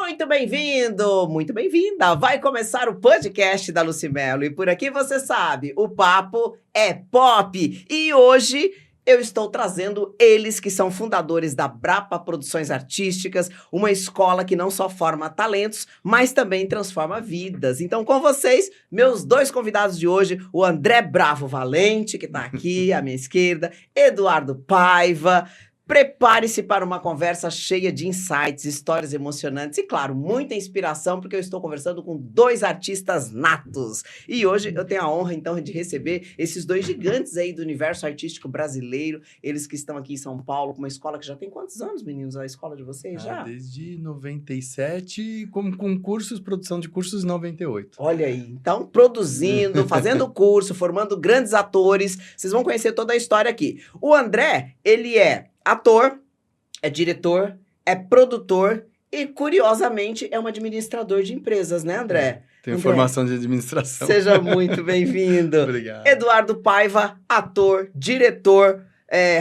Muito bem-vindo, muito bem-vinda. Vai começar o podcast da Lucimelo e por aqui você sabe, o papo é pop. E hoje eu estou trazendo eles que são fundadores da Brapa Produções Artísticas, uma escola que não só forma talentos, mas também transforma vidas. Então com vocês, meus dois convidados de hoje, o André Bravo Valente, que está aqui à minha esquerda, Eduardo Paiva. Prepare-se para uma conversa cheia de insights, histórias emocionantes e, claro, muita inspiração, porque eu estou conversando com dois artistas natos. E hoje eu tenho a honra, então, de receber esses dois gigantes aí do universo artístico brasileiro, eles que estão aqui em São Paulo, com uma escola que já tem quantos anos, meninos, a escola de vocês já? Desde 97, com cursos, produção de cursos em 98. Olha aí, então, produzindo, fazendo curso, formando grandes atores, vocês vão conhecer toda a história aqui. O André, ele é ator, é diretor, é produtor e, curiosamente, é um administrador de empresas, né, André? Tenho formação de administração. Seja muito bem-vindo. Obrigado. Eduardo Paiva, ator, diretor,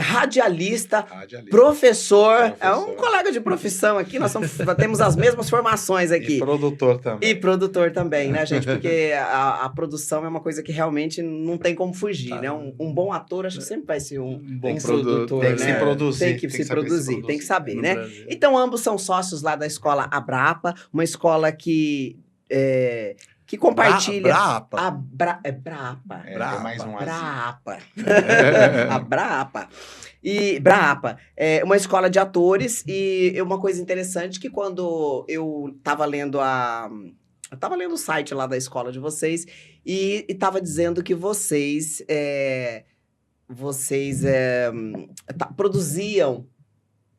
radialista, professor. É um colega de profissão aqui, nós temos as mesmas formações aqui. E produtor também. E produtor também, né, gente? Porque a produção é uma coisa que realmente não tem como fugir, né? Um bom ator, acho que sempre vai ser um bom produtor, tem né? que se produzir. Tem que se produzir, tem que saber, né? Brasil. Então, ambos são sócios lá da escola Abrapa, uma escola que compartilha... Brapa. É Brapa. Tem mais um assim. Brapa. A Brapa. E Brapa é uma escola de atores e uma coisa interessante que quando eu tava lendo o site lá da escola de vocês e tava dizendo que vocês produziam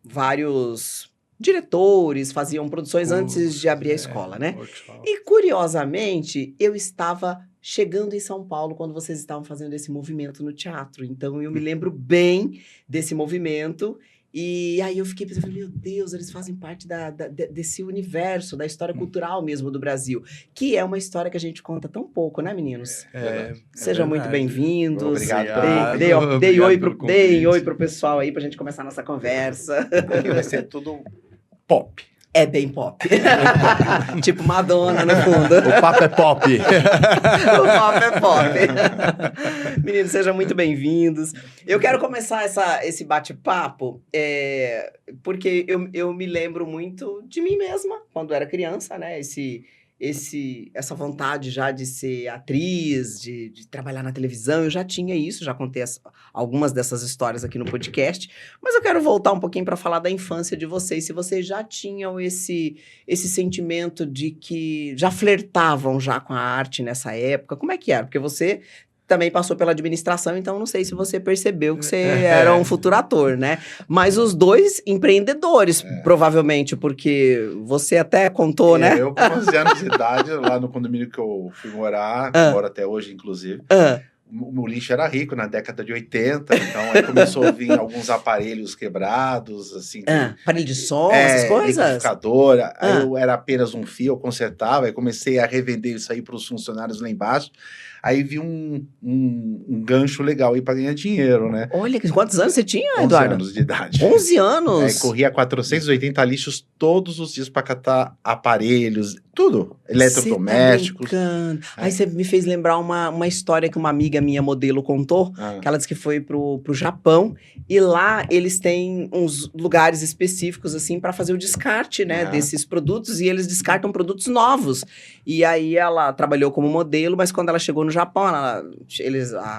vários diretores, faziam produções antes de abrir a escola, né? Workshop. E, curiosamente, eu estava chegando em São Paulo quando vocês estavam fazendo esse movimento no teatro. Então, eu me lembro bem desse movimento. E aí eu fiquei pensando, meu Deus, eles fazem parte desse universo, da história cultural mesmo do Brasil. Que é uma história que a gente conta tão pouco, né, meninos? Sejam muito bem-vindos. Obrigado. Deem oi pro pessoal aí pra gente começar a nossa conversa. Aqui vai ser tudo pop. É bem pop. Tipo Madonna, no fundo. O papo é pop. O papo é pop. Meninos, sejam muito bem-vindos. Eu quero começar esse bate-papo porque eu me lembro muito de mim mesma, quando era criança, né? Essa vontade já de ser atriz, de trabalhar na televisão, eu já tinha isso, já contei algumas dessas histórias aqui no podcast, mas eu quero voltar um pouquinho para falar da infância de vocês, se vocês já tinham esse sentimento de que já flertavam já com a arte nessa época, como é que era? Porque você também passou pela administração, então não sei se você percebeu que você era um futuro ator, né? Mas os dois empreendedores, provavelmente, porque você até contou, né? Eu, com 11 anos de idade, lá no condomínio que eu fui morar, moro até hoje, inclusive, o lixo era rico na década de 80, então aí começou a vir alguns aparelhos quebrados, assim. Aparelho de som, essas coisas? Liquidificadora, aí eu era apenas um fio, eu consertava, aí comecei a revender isso aí para os funcionários lá embaixo. Aí vi um gancho legal aí para ganhar dinheiro, né? Olha, quantos anos você tinha, Eduardo? 11 anos de idade. 11 anos? Aí corria 480 lixos todos os dias para catar aparelhos, tudo, eletrodomésticos. Aí você me fez lembrar uma história que uma amiga minha, modelo, contou, que ela disse que foi pro Japão, e lá eles têm uns lugares específicos, assim, para fazer o descarte, né, desses produtos, e eles descartam produtos novos. E aí ela trabalhou como modelo, mas quando ela chegou no Japão, a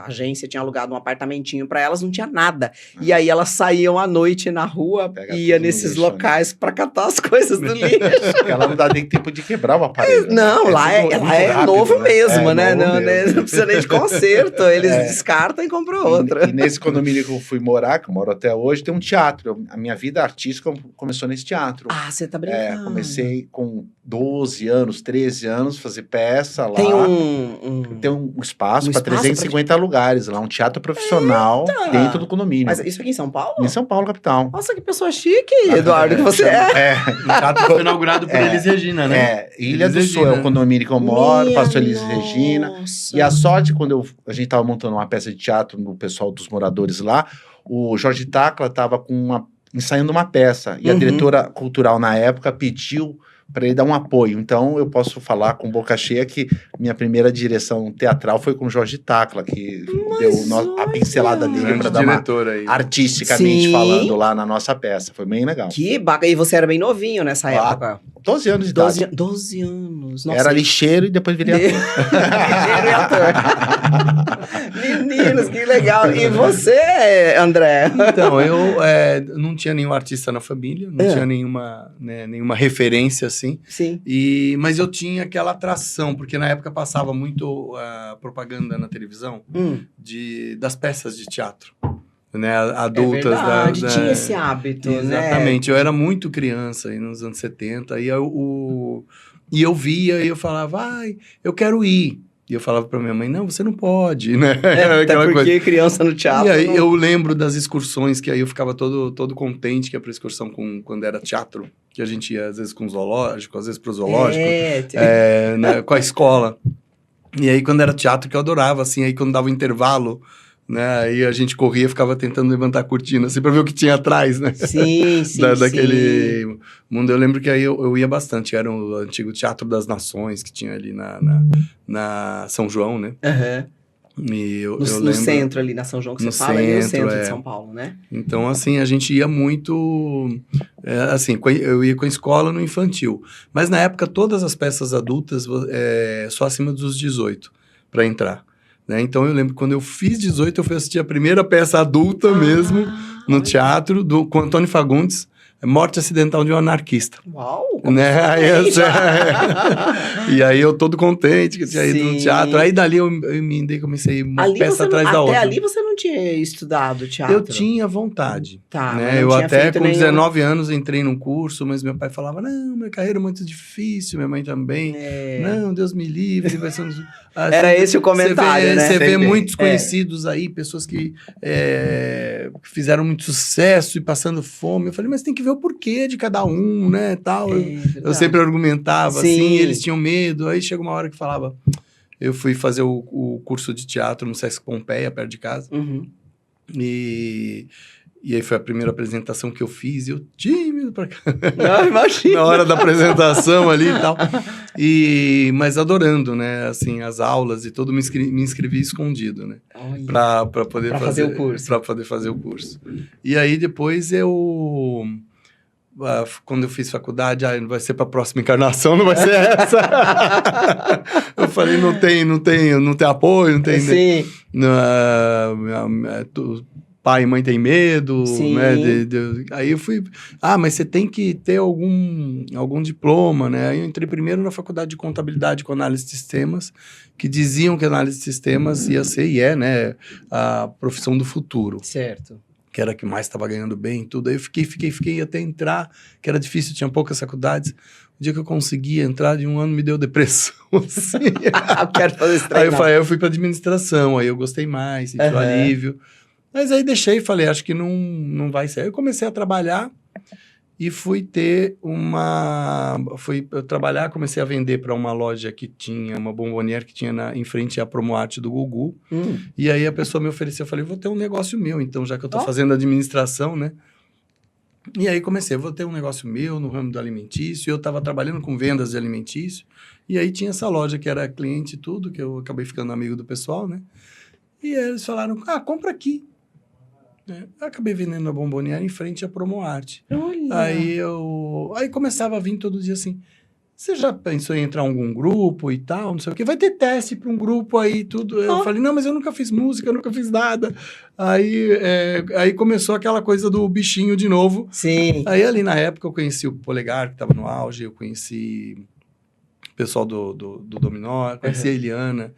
agência tinha alugado um apartamentinho para elas, não tinha nada. E aí elas saíam à noite na rua, ia nesses lixo, locais, né, para catar as coisas do lixo. Ela não dá nem tempo de quebrar o aparelho. Não, lá é rápido, novo mesmo, né? Não precisa nem de conserto. Eles descartam e compram outra. E nesse condomínio que eu fui morar, que eu moro até hoje, tem um teatro. A minha vida artística começou nesse teatro. Ah, você tá brincando. Comecei com 12 anos, 13 anos, fazer peça lá. Tem um espaço para 350 lugares lá, um teatro profissional dentro do condomínio. Mas isso aqui em São Paulo? Em São Paulo, capital. Nossa, que pessoa chique, Eduardo, que você é. O teatro foi inaugurado por Elis Regina, né? Ilha do Sul é o condomínio que eu moro, pastor Elis Regina. E a sorte, quando a gente tava montando uma peça de teatro no pessoal dos moradores lá, o Jorge Tacla tava ensaiando uma peça. E a diretora cultural, na época, pediu para ele dar um apoio. Então, eu posso falar com boca cheia que minha primeira direção teatral foi com o Jorge Tacla, que deu a pincelada dele para dar uma artisticamente falando lá na nossa peça. Foi bem legal. Que bacana. E você era bem novinho nessa época? 12 anos de idade. 12 anos. Nossa, era lixeiro e depois virei ator. Lixeiro e ator. Meninos, que legal. E você, André? Então, eu não tinha nenhum artista na família, não tinha nenhuma referência, assim. Sim. Mas eu tinha aquela atração, porque na época passava muito propaganda na televisão das peças de teatro. Né, adultas. É verdade, tinha esse hábito, exatamente, né? Eu era muito criança aí nos anos 70, e eu via e eu falava, eu quero ir. E eu falava pra minha mãe, não, você não pode, né? Até porque coisa. Criança no teatro... E aí eu lembro das excursões, que aí eu ficava todo contente, que ia pra excursão quando era teatro, que a gente ia às vezes com o zoológico, às vezes pro zoológico, né, com a escola. E aí quando era teatro, que eu adorava, assim, aí quando dava o intervalo... Né? Aí a gente corria e ficava tentando levantar a cortina, assim, pra ver o que tinha atrás, né? Sim, daquele mundo. Eu lembro que aí eu ia bastante, era o antigo Teatro das Nações, que tinha ali na São João, né? E eu lembro, no centro ali, na São João, que você fala, ali no centro de São Paulo, né? Então, assim, a gente ia muito... assim, eu ia com a escola no infantil. Mas, na época, todas as peças adultas, só acima dos 18, para entrar. Né? Então, eu lembro que quando eu fiz 18, eu fui assistir a primeira peça adulta mesmo, no teatro, com Antônio Fagundes, Morte Acidental de um Anarquista. Uau! Né? E aí eu todo contente que tinha ido no teatro. Aí dali eu emendei, comecei uma peça atrás da outra. Até ali você não tinha estudado teatro? Eu tinha vontade. Tá, né? Eu até com 19 anos entrei num curso, mas meu pai falava, não, minha carreira é muito difícil, minha mãe também. Não, Deus me livre. Vai ser Era esse o comentário, né? Você vê muitos conhecidos aí, pessoas que fizeram muito sucesso e passando fome. Eu falei, mas tem que ver o porquê de cada um, né, tal. Eu sempre argumentava, assim, eles tinham medo. Aí chega uma hora que falava... Eu fui fazer o curso de teatro no Sesc Pompeia, perto de casa. E aí foi a primeira apresentação que eu fiz. E eu tímido pra cá. Não, imagina. Na hora da apresentação ali e tal. Mas adorando, né? Assim, as aulas e tudo. Me inscrevi escondido, né? Pra poder fazer o curso. Pra poder fazer o curso. E aí depois quando eu fiz faculdade, vai ser para a próxima encarnação, não vai ser essa. Eu falei, não tem apoio, não tem... Sim. Pai e mãe tem medo, sim. Né? Aí eu fui... mas você tem que ter algum diploma, né? Aí eu entrei primeiro na faculdade de contabilidade com análise de sistemas, que diziam que análise de sistemas ia ser, né? A profissão do futuro. Certo. Que era a que mais estava ganhando bem e tudo. Aí eu fiquei até entrar, que era difícil, tinha poucas faculdades. O dia que eu consegui entrar, de um ano me deu depressão, assim. Quero fazer esse Aí eu fui para administração, aí eu gostei mais, senti o alívio. Mas aí deixei e falei, acho que não vai ser. Aí eu comecei a trabalhar e fui trabalhar, comecei a vender para uma loja que tinha, uma bomboniere que tinha em frente à Promoarte do Gugu. E aí a pessoa me ofereceu, eu falei, vou ter um negócio meu, então, já que eu tô fazendo administração, né? E aí vou ter um negócio meu no ramo do alimentício, e eu tava trabalhando com vendas de alimentício, e aí tinha essa loja que era cliente e tudo, que eu acabei ficando amigo do pessoal, né? E aí eles falaram, compra aqui. Eu acabei vendendo a bomboniere em frente à Promoarte. Aí começava a vir todo dia assim, você já pensou em entrar em algum grupo e tal, não sei o quê? Vai ter teste para um grupo aí, tudo. Eu falei, não, mas eu nunca fiz música, eu nunca fiz nada. Aí começou aquela coisa do bichinho de novo. Sim. Aí ali na época eu conheci o Polegar, que estava no auge, eu conheci o pessoal do Dominó, conheci a Eliana,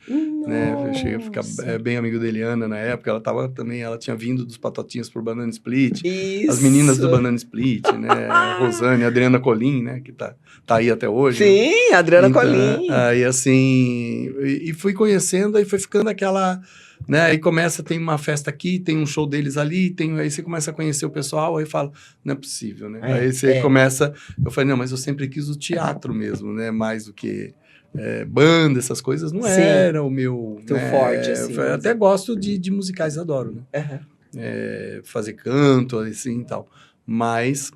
né? Eu cheguei a ficar bem amigo da Eliana na época. Ela tinha vindo dos Patotinhos pro Banana Split. Isso. As meninas do Banana Split, né? A Rosane, a Adriana Colim, né? Que tá aí até hoje. Sim, né? Adriana Colim. Aí assim, e fui conhecendo, aí foi ficando aquela... Né? Aí tem uma festa aqui, tem um show deles ali, aí você começa a conhecer o pessoal, aí fala, não é possível, né? Aí você começa... Eu falei, não, mas eu sempre quis o teatro mesmo, né? Mais do que... banda, essas coisas, não era o meu... Teu forte, assim. Eu até gosto de musicais, adoro, né? Fazer canto, assim, e tal. Mas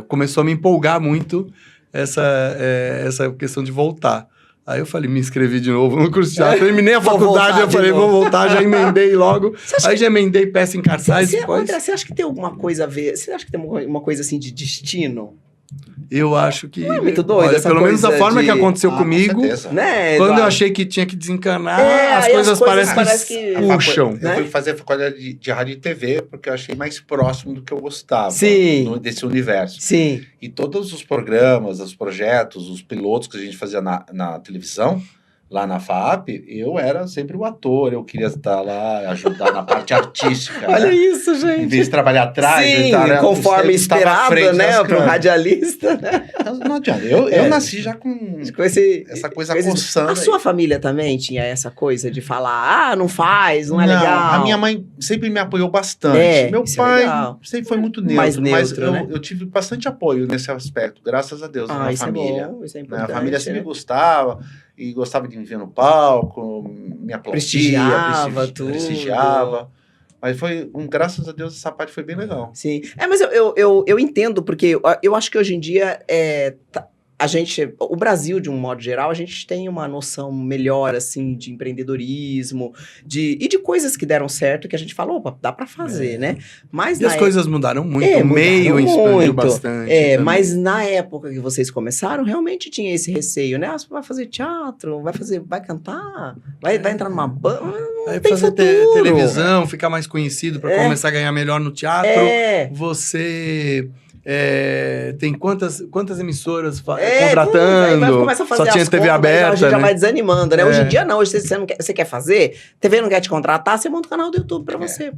começou a me empolgar muito essa questão de voltar. Aí eu falei, me inscrevi de novo no curso de teatro, terminei a faculdade, eu falei, vou voltar, já emendei logo. Aí já emendei peça em cartaz depois. André, você acha que tem alguma coisa a ver? Você acha que tem uma coisa assim de destino? Eu acho que... Não é muito doido essa pelo menos a forma de... que aconteceu comigo, né, quando eu achei que tinha que desencanar, as coisas parece que puxam. Eu fui fazer a faculdade de rádio e TV, porque eu achei mais próximo do que eu gostava desse universo. Sim. E todos os programas, os projetos, os pilotos que a gente fazia na televisão, lá na FAP, eu era sempre o ator, eu queria estar lá, ajudar na parte artística. Olha né? isso, gente. Em vez de trabalhar atrás, sim, conforme esperado, né, para o radialista. Né? Não adianta, eu nasci já com essa coisa coçando. A sua família também tinha essa coisa de falar, não faz, não é legal? A minha mãe sempre me apoiou bastante. Meu pai sempre foi muito neutro, mais neutro, mas eu tive bastante apoio nesse aspecto, graças a Deus, na família. É bom, isso é importante. A família sempre gostava, e gostava de me ver no palco, me aplaudia, prestigiava. Mas foi, graças a Deus, essa parte foi bem legal. Sim. Mas eu entendo, porque eu acho que hoje em dia o Brasil, de um modo geral, a gente tem uma noção melhor, assim, de empreendedorismo, e de coisas que deram certo, que a gente fala, opa, dá pra fazer, né? Mas as coisas mudaram muito, o meio expandiu bastante. Mas na época que vocês começaram, realmente tinha esse receio, né? Você vai fazer teatro, vai cantar, vai entrar numa banda, vai fazer televisão, ficar mais conhecido pra começar a ganhar melhor no teatro. Você... tem quantas emissoras contratando, começa a fazer só tinha TV contas, aberta, a gente já vai desanimando, né? Hoje em dia não, hoje você quer fazer, TV não quer te contratar, você monta um canal do YouTube pra você.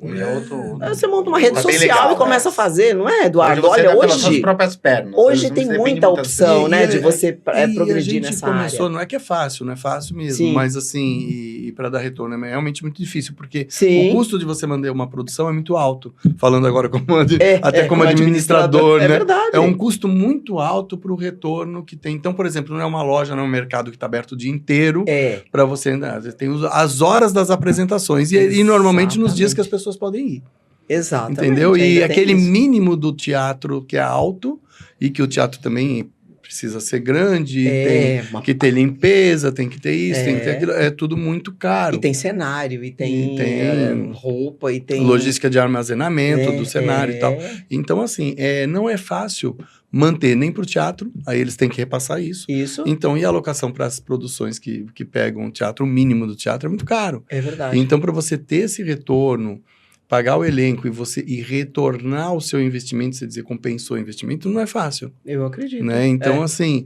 Você monta uma rede social e começa a fazer, não é, Eduardo? Olha, hoje... suas próprias pernas. Hoje tem muita opção, né, de você progredir nessa área. Não é que é fácil, não é fácil mesmo, sim. Mas assim, e para dar retorno é realmente muito difícil, porque sim. o custo de você manter uma produção é muito alto, falando agora como administrador, né? Verdade. É um custo muito alto para o retorno que tem. Então, por exemplo, não é uma loja, não é um mercado que está aberto o dia inteiro para você andar. Você tem as horas das apresentações e normalmente nos dias que as pessoas podem ir. Exatamente. Entendeu? E aquele mínimo do teatro que é alto e que o teatro também precisa ser grande, tem que ter limpeza, tem que ter isso, tem que ter aquilo, é tudo muito caro. E tem cenário, e tem roupa, e tem... logística de armazenamento do cenário e tal. Então, assim, não é fácil manter nem para o teatro, aí eles têm que repassar isso. Então, e a alocação para as produções que pegam o teatro, o mínimo do teatro é muito caro. É verdade. Então, para você ter esse retorno, pagar o elenco e retornar o seu investimento, você dizer compensou o investimento, não é fácil. Eu acredito. Né? Então, assim,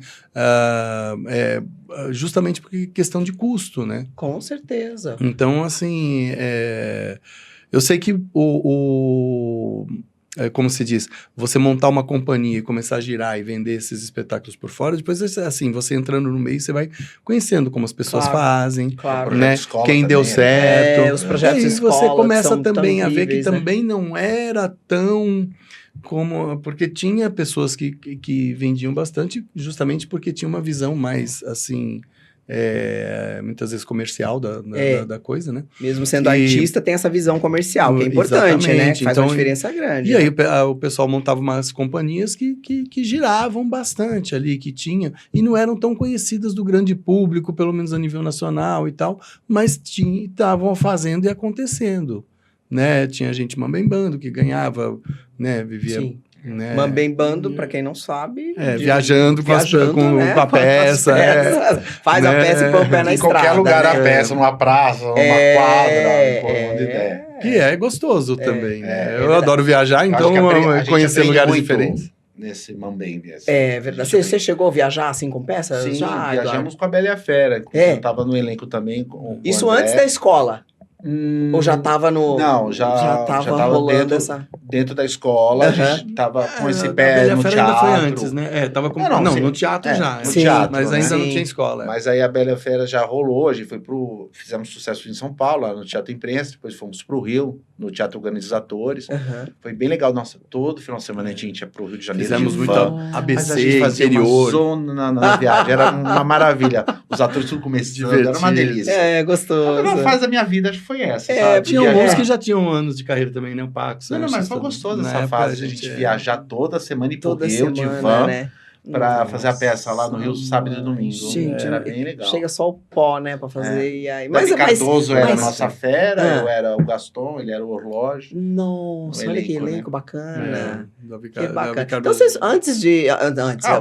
justamente porque questão de custo, né? Com certeza. Então, assim, eu sei que como se diz, você montar uma companhia e começar a girar e vender esses espetáculos por fora, depois, assim, você entrando no meio, você vai conhecendo como as pessoas fazem, né? Quem deu certo. Os projetos de escola, você começa também a ver incríveis, que também não era tão... porque tinha pessoas que vendiam bastante, justamente porque tinha uma visão mais, assim... muitas vezes comercial da coisa, né? Mesmo sendo artista, tem essa visão comercial, que é importante, né? Que faz uma diferença grande. E aí o pessoal montava umas companhias que giravam bastante ali, que tinham, e não eram tão conhecidas do grande público, pelo menos a nível nacional e tal, mas estavam fazendo e acontecendo, né? Tinha gente mambembando que ganhava, né? Vivia... Sim. Né? Mambembando, pra quem não sabe... viajando com a peça. Faz a peça e põe o pé na estrada. Em qualquer lugar a peça, numa praça, numa quadra, onde der. Que é gostoso também. Eu adoro viajar, então conhecer lugares diferentes. Nesse Mambembe. Assim. É verdade. Você chegou a viajar assim com peças? Sim, viajamos com a Bela e a Fera. Eu estava no elenco também. Com isso antes da escola? Ou já estava no... Não, já tava rolando dentro da escola, a gente tava com esse pé no teatro. Ainda foi antes, né? Tava com... no teatro já. No teatro, mas ainda não tinha escola. Mas aí a Bela e a Fera já rolou, a gente foi fizemos sucesso em São Paulo, lá no Teatro Imprensa, depois fomos pro Rio, no Teatro Organiza os Atores. Foi bem legal. Nossa, todo final de semana a gente ia pro Rio de Janeiro. Fizemos muito Mas a ABC, gente fazia interior. uma zona na viagem. Era uma maravilha. Os atores tudo começando, era uma delícia. Gostoso. A melhor fase da minha vida acho que foi essa, É, sabe? Tinha alguns que já tinham anos de carreira também, né? O Paco. Não, mas foi gostoso Na essa época, fase de a gente viajar toda semana e toda correr de semana, van né? pra fazer a peça lá no Rio, sábado e domingo. Gente, era bem legal. Chega só o pó, né, pra fazer. E aí... Mas Cardoso era a nossa fera, Ah. eu era o Gaston, ele era o Horlógio. Nossa, O olha que elenco, elenco bacana. Que bacana. Cardoso. Então, vocês, antes,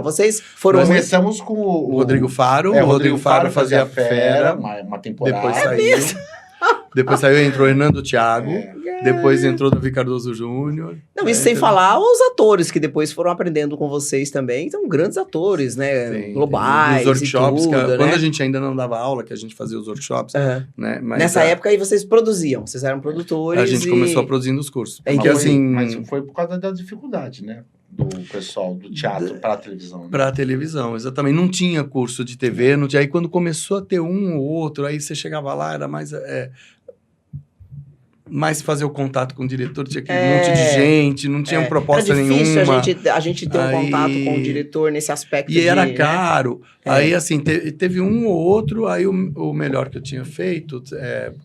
vocês foram... Nós começamos com O Rodrigo Faro. o Rodrigo Faro fazia Fera. uma temporada. Depois saiu. Depois saiu, entrou Hernando Thiago. Depois entrou Davi Cardoso Júnior. Não, isso sem falar os atores que depois foram aprendendo com vocês também. São grandes atores, né? Globais. Os workshops. e tudo, Quando né? a gente ainda não dava aula, que a gente fazia os workshops. Né? Mas nessa época aí vocês produziam, vocês eram produtores. a gente começou produzindo os cursos. Então, Porque assim. Mas foi por causa da dificuldade, né? Do pessoal do teatro para a televisão. Né? Para a televisão, exatamente. Não tinha curso de TV, não tinha. Aí quando começou a ter um ou outro, aí você chegava lá, era mais fazer o contato com o diretor, tinha aquele monte de gente, não tinha proposta nenhuma. Era difícil a gente ter um contato com o diretor nesse aspecto. E era caro. Aí, assim, teve um ou outro, aí o melhor que eu tinha feito,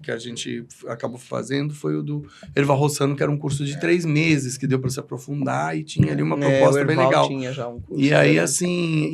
que a gente acabou fazendo, foi o do Erval Rossano, que era um curso de 3 meses, que deu para se aprofundar e tinha ali uma proposta bem legal. Tinha já um curso, e aí, assim,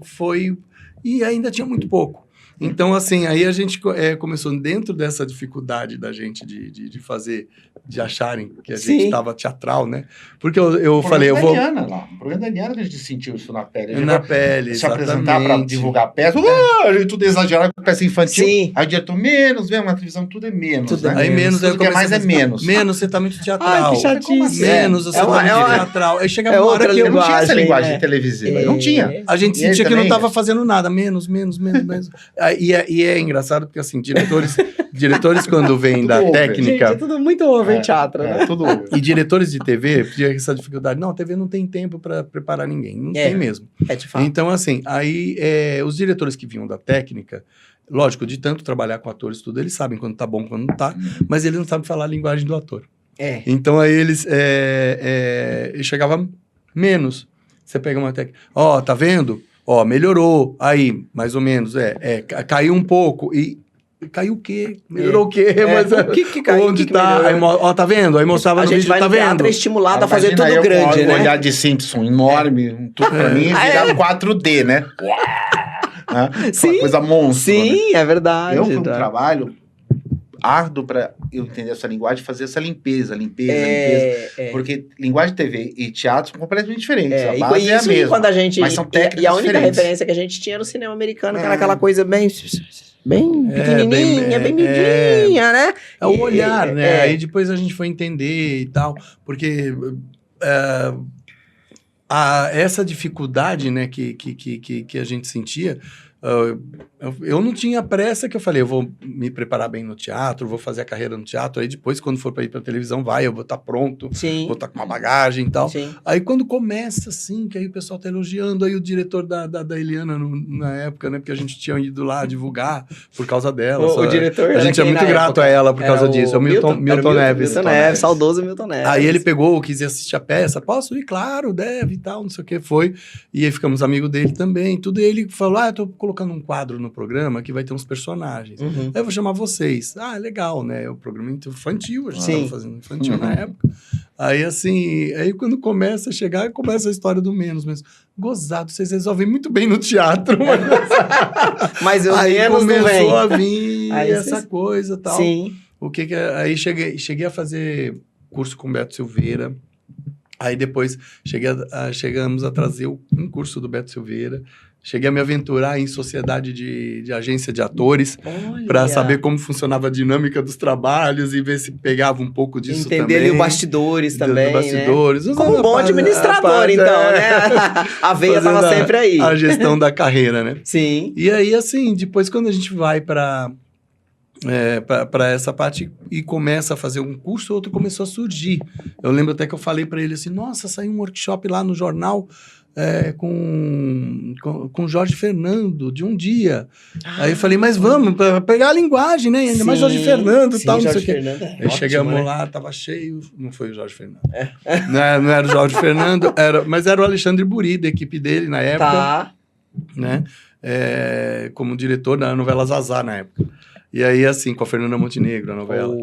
foi... E ainda tinha muito pouco. Então, assim, aí a gente começou dentro dessa dificuldade da gente de fazer, de acharem que a gente estava teatral, né? Porque eu falei, eu vou... O programa da Eliana, a gente sentiu isso na pele. Na pele, se apresentar para divulgar a peça, a gente tudo exagerado com peça infantil. Sim. Aí o diretor, menos, vem uma televisão, tudo é menos, tudo né? Aí menos, tudo que é mais é menos. Menos, você tá muito teatral. Ai, que chatice. Menos, você tá muito teatral. Aí chegava uma hora que eu não tinha essa linguagem televisiva, não tinha. A gente sentia que não estava fazendo nada, menos. E é engraçado porque, assim, diretores quando vêm da técnica... Gente, é tudo muito over teatro, né? Tudo over. E diretores de TV, tinha essa dificuldade. Não, a TV não tem tempo para preparar ninguém. Não tem mesmo. De fato. Então, assim, aí os diretores que vinham da técnica... Lógico, de tanto trabalhar com atores tudo, eles sabem quando tá bom, quando não tá, mas eles não sabem falar a linguagem do ator. Então, aí eles chegavam menos. Você pega uma técnica, tá vendo? Melhorou, aí, mais ou menos, caiu um pouco, e caiu o quê? Melhorou o quê? Mas o que caiu? Onde tá? Aí, tá vendo? Aí mostrava no vídeo, tá vendo? A gente vai estimulado a fazer tudo grande, né? Um olhar de Simpson enorme, tudo pra mim, virar 4D, né? Sim, uma coisa monstro. Sim, né? é verdade. Eu fui um trabalho árduo para eu entender essa linguagem, fazer essa limpeza. Porque linguagem de TV e teatro são completamente diferentes. A base é a mesma. Quando a gente, mas são técnicas e a única diferentes. referência que a gente tinha era o cinema americano, que era aquela coisa bem pequenininha, bem miudinha, né? É o olhar, né? Aí depois a gente foi entender e tal, porque essa dificuldade, né, que a gente sentia, eu não tinha pressa, que eu falei, eu vou me preparar bem no teatro, vou fazer a carreira no teatro, aí depois, quando for para ir para televisão, eu vou estar pronto, vou estar com uma bagagem e tal. Sim. Aí quando começa assim, que aí o pessoal tá elogiando, aí o diretor da Eliana, na época, né, porque a gente tinha ido lá divulgar por causa dela. O diretor a gente é muito grato a ela por causa disso, é o Milton Neves. Milton Neves, saudoso Milton Neves. Aí ele quis assistir a peça, posso ir? Claro, deve e tal, não sei o que, foi. E aí ficamos amigos dele também, tudo. E ele falou, eu tô colocando um quadro no programa que vai ter uns personagens. Aí eu vou chamar vocês. Legal, né? O programa infantil, a gente estava fazendo infantil na época. Aí, assim, quando começa a chegar, começa a história do menos mesmo. Gozado, vocês resolvem muito bem no teatro. Mas eu aí menos começou a vir aí essa coisa e tal. Sim. Aí cheguei a fazer curso com o Beto Silveira. Aí depois chegamos a trazer um curso do Beto Silveira. Cheguei a me aventurar em sociedade de agência de atores para saber como funcionava a dinâmica dos trabalhos e ver se pegava um pouco disso também. Entender ali os bastidores também, bastidores. Né? Como um bom administrador, então, né? A veia estava sempre aí. A gestão da carreira, né? Sim. E aí, assim, depois quando a gente vai para essa parte e começa a fazer um curso, outro começou a surgir. Eu lembro até que eu falei para ele assim, nossa, saiu um workshop lá no jornal, com Jorge Fernando, de um dia. Aí eu falei, mas vamos, para pegar a linguagem, né? Ainda mais Jorge Fernando e tal, não sei o quê. Aí chegamos, né? Lá, tava cheio, não foi o Jorge Fernando. Não era o Jorge Fernando, mas era o Alexandre Buri, da equipe dele na época. Né? Como diretor da novela Zazá na época. E aí, assim, com a Fernanda Montenegro, a novela.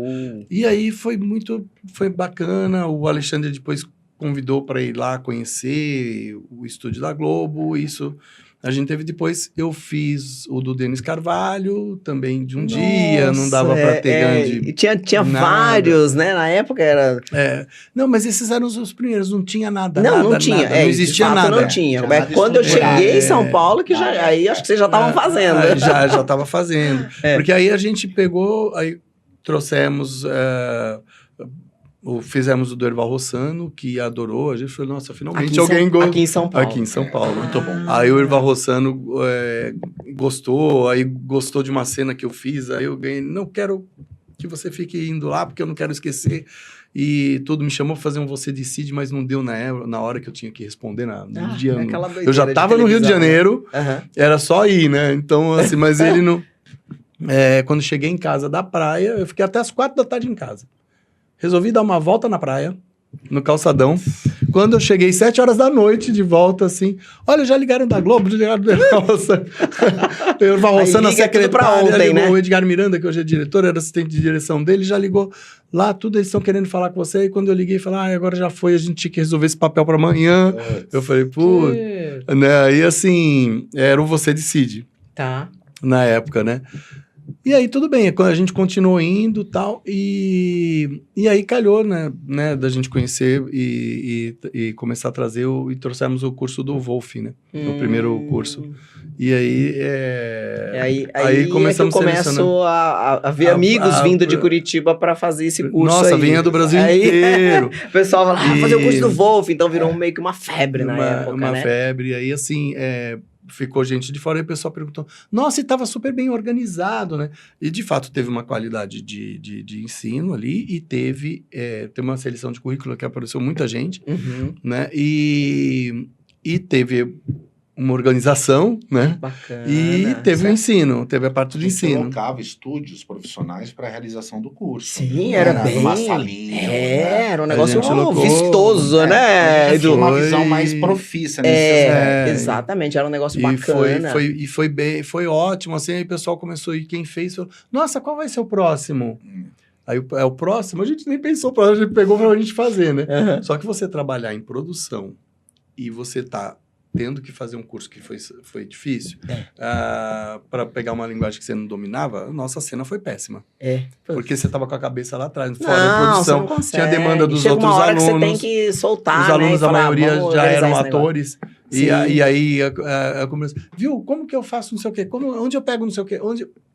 E aí foi bacana, o Alexandre depois convidou para ir lá conhecer o estúdio da Globo, isso a gente teve depois. Eu fiz o do Denis Carvalho, também de um dia, não dava para ter grande... E tinha vários, né? Na época era... Não, mas esses eram os primeiros, não tinha nada, não tinha, nada, não existia nada. Não tinha. Quando eu cheguei em São Paulo, que aí acho que vocês já estavam fazendo. Já estava fazendo. Porque aí a gente pegou, aí trouxemos... Fizemos o do Erval Rossano, que adorou. A gente falou, nossa, finalmente alguém gostou. Aqui em São Paulo. Aqui em São Paulo. Muito bom. Aí o Erval Rossano gostou, aí gostou de uma cena que eu fiz, aí eu ganhei, não quero que você fique indo lá, porque eu não quero esquecer. E tudo me chamou para fazer um Você Decide, mas não deu na hora que eu tinha que responder no dia. Eu já estava no Rio de Janeiro, era só ir, né? Então, assim, mas ele não... quando cheguei em casa da praia, eu fiquei até as 4 da tarde em casa. Resolvi dar uma volta na praia, no calçadão. Quando eu cheguei 7 horas da noite, de volta, assim... Olha, já ligaram da Globo, já ligaram do Erval Rossano. O Erval Rossano, a secretária, ontem, ligou, né? O Edgar Miranda, que hoje é diretor, era assistente de direção dele, já ligou lá, tudo, eles estão querendo falar com você. E quando eu liguei, falei, agora já foi, a gente tinha que resolver esse papel para amanhã. Eu falei, putz... Né? Aí, assim, era o Você Decide. Tá. Na época, né? E aí, tudo bem, a gente continuou indo e tal, e aí calhou, né, da gente conhecer e começar a trazer, e trouxemos o curso do Wolf, né, o primeiro curso. E aí, aí começamos a ver amigos vindo de Curitiba para fazer esse curso. Nossa, vinha do Brasil inteiro. O pessoal falava, fazer o curso do Wolf, então virou meio que uma febre na época, uma febre, e aí assim... ficou gente de fora e o pessoal perguntou, nossa, e estava super bem organizado, né? E, de fato, teve uma qualidade de ensino ali e teve uma seleção de currículo que apareceu muita gente, né? E teve uma organização, né? Bacana. E teve o ensino, teve a parte do ensino. Colocava estúdios profissionais para a realização do curso. Sim, era bem... uma salinha. Era um negócio vistoso, né? Tinha uma visão mais profissa. Exatamente, era um negócio bacana. Foi ótimo, assim, aí o pessoal começou, e quem fez, falou, nossa, qual vai ser o próximo? Aí o próximo, a gente nem pensou, a gente pegou pra gente fazer, né? Só que você trabalhar em produção e você tá tendo que fazer um curso que foi difícil, para pegar uma linguagem que você não dominava, a nossa cena foi péssima. Porque você estava com a cabeça lá atrás, fora da produção, tinha demanda dos outros alunos. Você tem que soltar, os alunos, né, a maioria já eram atores. E aí, viu, como que eu faço não sei o quê? Onde eu pego não sei o quê?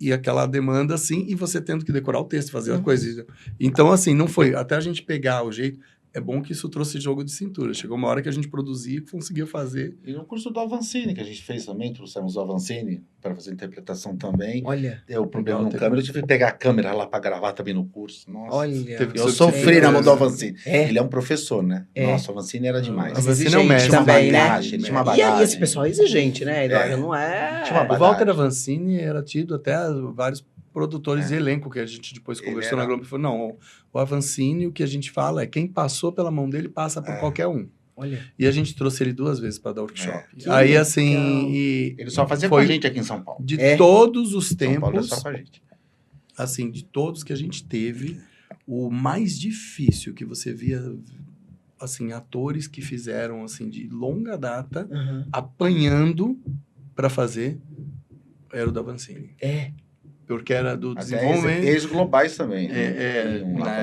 E aquela demanda, assim, e você tendo que decorar o texto, fazer a coisa. Então, assim, não foi. Até a gente pegar o jeito... É bom que isso trouxe jogo de cintura. Chegou uma hora que a gente produzia e conseguia fazer. E no curso do Avancini, que a gente fez também, trouxemos o Avancini para fazer interpretação também. Olha. Deu problema no câmera, eu tive que pegar a câmera lá para gravar também no curso. Nossa. Olha. Eu sofri na mão do Avancini. Ele é um professor, né? Nossa, o Avancini era demais. O Avancini é um mestre. Também, bagagem, tinha uma bagagem. E esse pessoal é exigente, né, Eduardo? Não é... O Walter Avancini era tido até vários produtores de elenco, que a gente depois conversou na Globo e falou, não, o Avancini, o que a gente fala é quem passou pela mão dele passa por qualquer um. Olha. E a gente trouxe ele 2 vezes para dar workshop. Aí, assim... Ele só fazia com a gente aqui em São Paulo. De todos os tempos... São Paulo é só com a gente. Assim, de todos que a gente teve, o mais difícil que você via... Assim, atores que fizeram, assim, de longa data, apanhando para fazer, era o da Avancini. Porque era do desenvolvimento. Até globais também. Na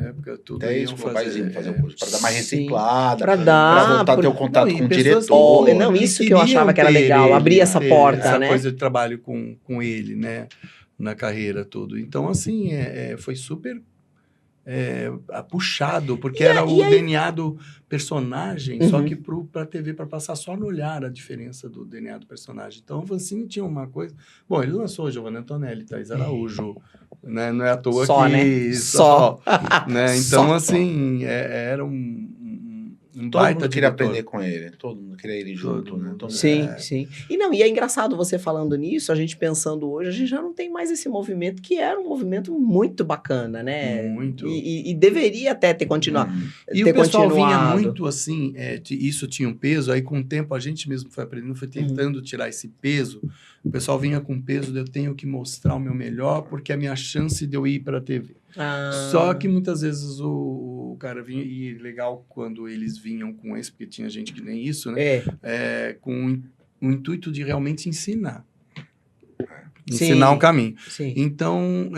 época, tudo. Até globais iam fazer o curso, para dar mais reciclado, para voltar a ter o contato com o diretor. Não, isso que eu achava que era legal, abrir essa porta, essa né? coisa de trabalho com ele, né? Na carreira, tudo. Então, assim, foi super puxado, porque era o DNA do personagem, só que para a TV, para passar só no olhar a diferença do DNA do personagem. Então, o Avancini tinha uma coisa... Bom, ele lançou Giovanna Antonelli, Thaís Araújo, né? Não é à toa só, que... Né? Só. Né? Então, assim, era um Um Todo baita mundo queria diretor. aprender com ele. Todo mundo queria ir junto, né? Todo mundo- Sim, sim. E é engraçado você falando nisso, a gente pensando hoje, a gente já não tem mais esse movimento, que era um movimento muito bacana, né? Muito. E deveria até ter continuado. E ter o pessoal vinha continuado. muito assim, isso tinha um peso, aí com o tempo a gente mesmo foi aprendendo, foi tentando tirar esse peso. O pessoal vinha com peso de eu tenho que mostrar o meu melhor, porque é a minha chance de eu ir para a TV. Só que muitas vezes o cara vinha, e legal quando eles vinham com esse, porque tinha gente que nem isso, né? Com o intuito de realmente ensinar. Ensinar um caminho. Sim. Então,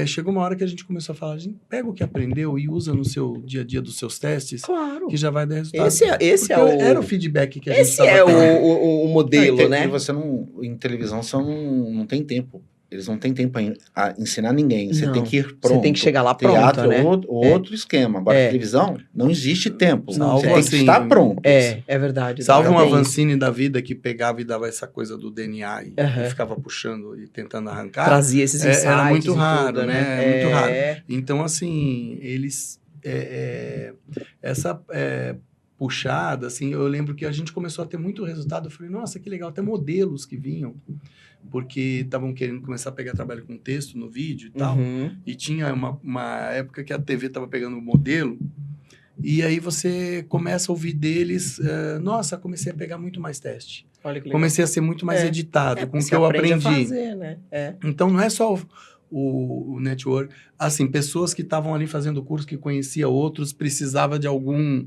chegou uma hora que a gente começou a falar, a gente pega o que aprendeu e usa no seu dia a dia dos seus testes, Claro. que já vai dar resultado. Esse é o... Era o feedback que a gente Esse é o modelo, né? E você não... Em televisão, você não tem tempo. Eles não têm tempo a ensinar ninguém. Você Não. tem que ir pronto. Você tem que chegar lá pronto, Teatro né? é outro esquema. Agora, televisão, não existe tempo. Salvo Você tem que assim, estar pronto. É verdade. Salvo uma Bem, Avancini da vida que pegava e dava essa coisa do DNA e ficava puxando e tentando arrancar. Trazia esses insights. Era muito e raro, tudo, né? É muito raro. Então, assim, eles... essa puxada, assim, eu lembro que a gente começou a ter muito resultado. Eu falei, nossa, que legal, até modelos que vinham, porque estavam querendo começar a pegar trabalho com texto no vídeo e tal. E tinha uma época que a TV estava pegando o modelo, e aí você começa a ouvir deles, nossa, comecei a pegar muito mais teste. Olha que legal. Comecei a ser muito mais editado com o que você eu aprende aprendi. a fazer, né? Então, não é só o network, assim, pessoas que estavam ali fazendo o curso, que conhecia outros, precisava de algum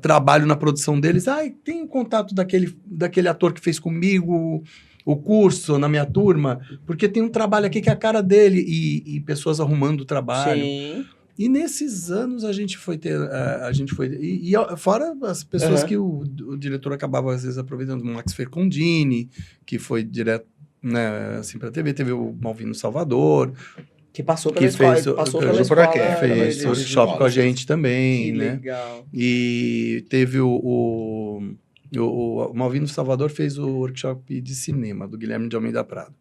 trabalho na produção deles. Tem contato daquele ator que fez comigo o curso na minha turma, porque tem um trabalho aqui que é a cara dele, e pessoas arrumando o trabalho. Sim. E nesses anos a gente foi ter, fora as pessoas que o diretor acabava às vezes aproveitando, o Max Fercondini, que foi direto, né, assim, para a TV, teve o Malvino Salvador, que passou pela que escola, fez, passou por pela escola, aqui, fez workshop com a gente também, que né? legal. E teve o Malvino Salvador fez o workshop de cinema do Guilherme de Almeida Prado,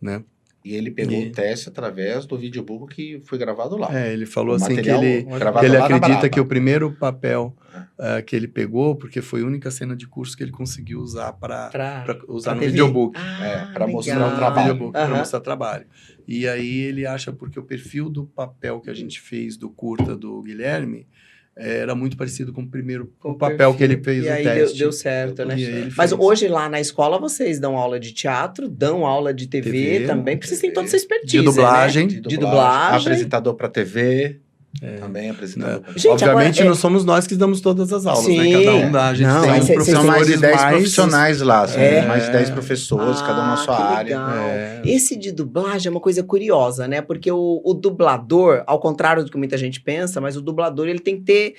né? E ele pegou o teste através do videobook que foi gravado lá. Ele falou O assim que material ele gravado lá na acredita Brava. que o primeiro papel que ele pegou, porque foi a única cena de curso que ele conseguiu usar para usar no TV. videobook. Para mostrar o legal. trabalho. Para mostrar trabalho. E aí ele acha, porque o perfil do papel que a gente fez do curta do Guilherme era muito parecido com o primeiro Com o papel perfil. que ele fez E no aí teste. deu certo, né? E aí ele Mas fez. hoje lá na escola vocês dão aula de teatro, dão aula de TV também, porque vocês têm toda essa expertise, de dublagem, né? De dublagem. Apresentador para TV. Também apresentador. Gente, obviamente agora, não somos nós que damos todas as aulas, Sim. né? Cada um dá, a gente Não, tem mas cês- São mais de 10 mais profissionais lá, são É. mais de 10 professores, cada um na sua que área. legal. Esse de dublagem é uma coisa curiosa, né? Porque o dublador, ao contrário do que muita gente pensa, mas o dublador ele tem que ter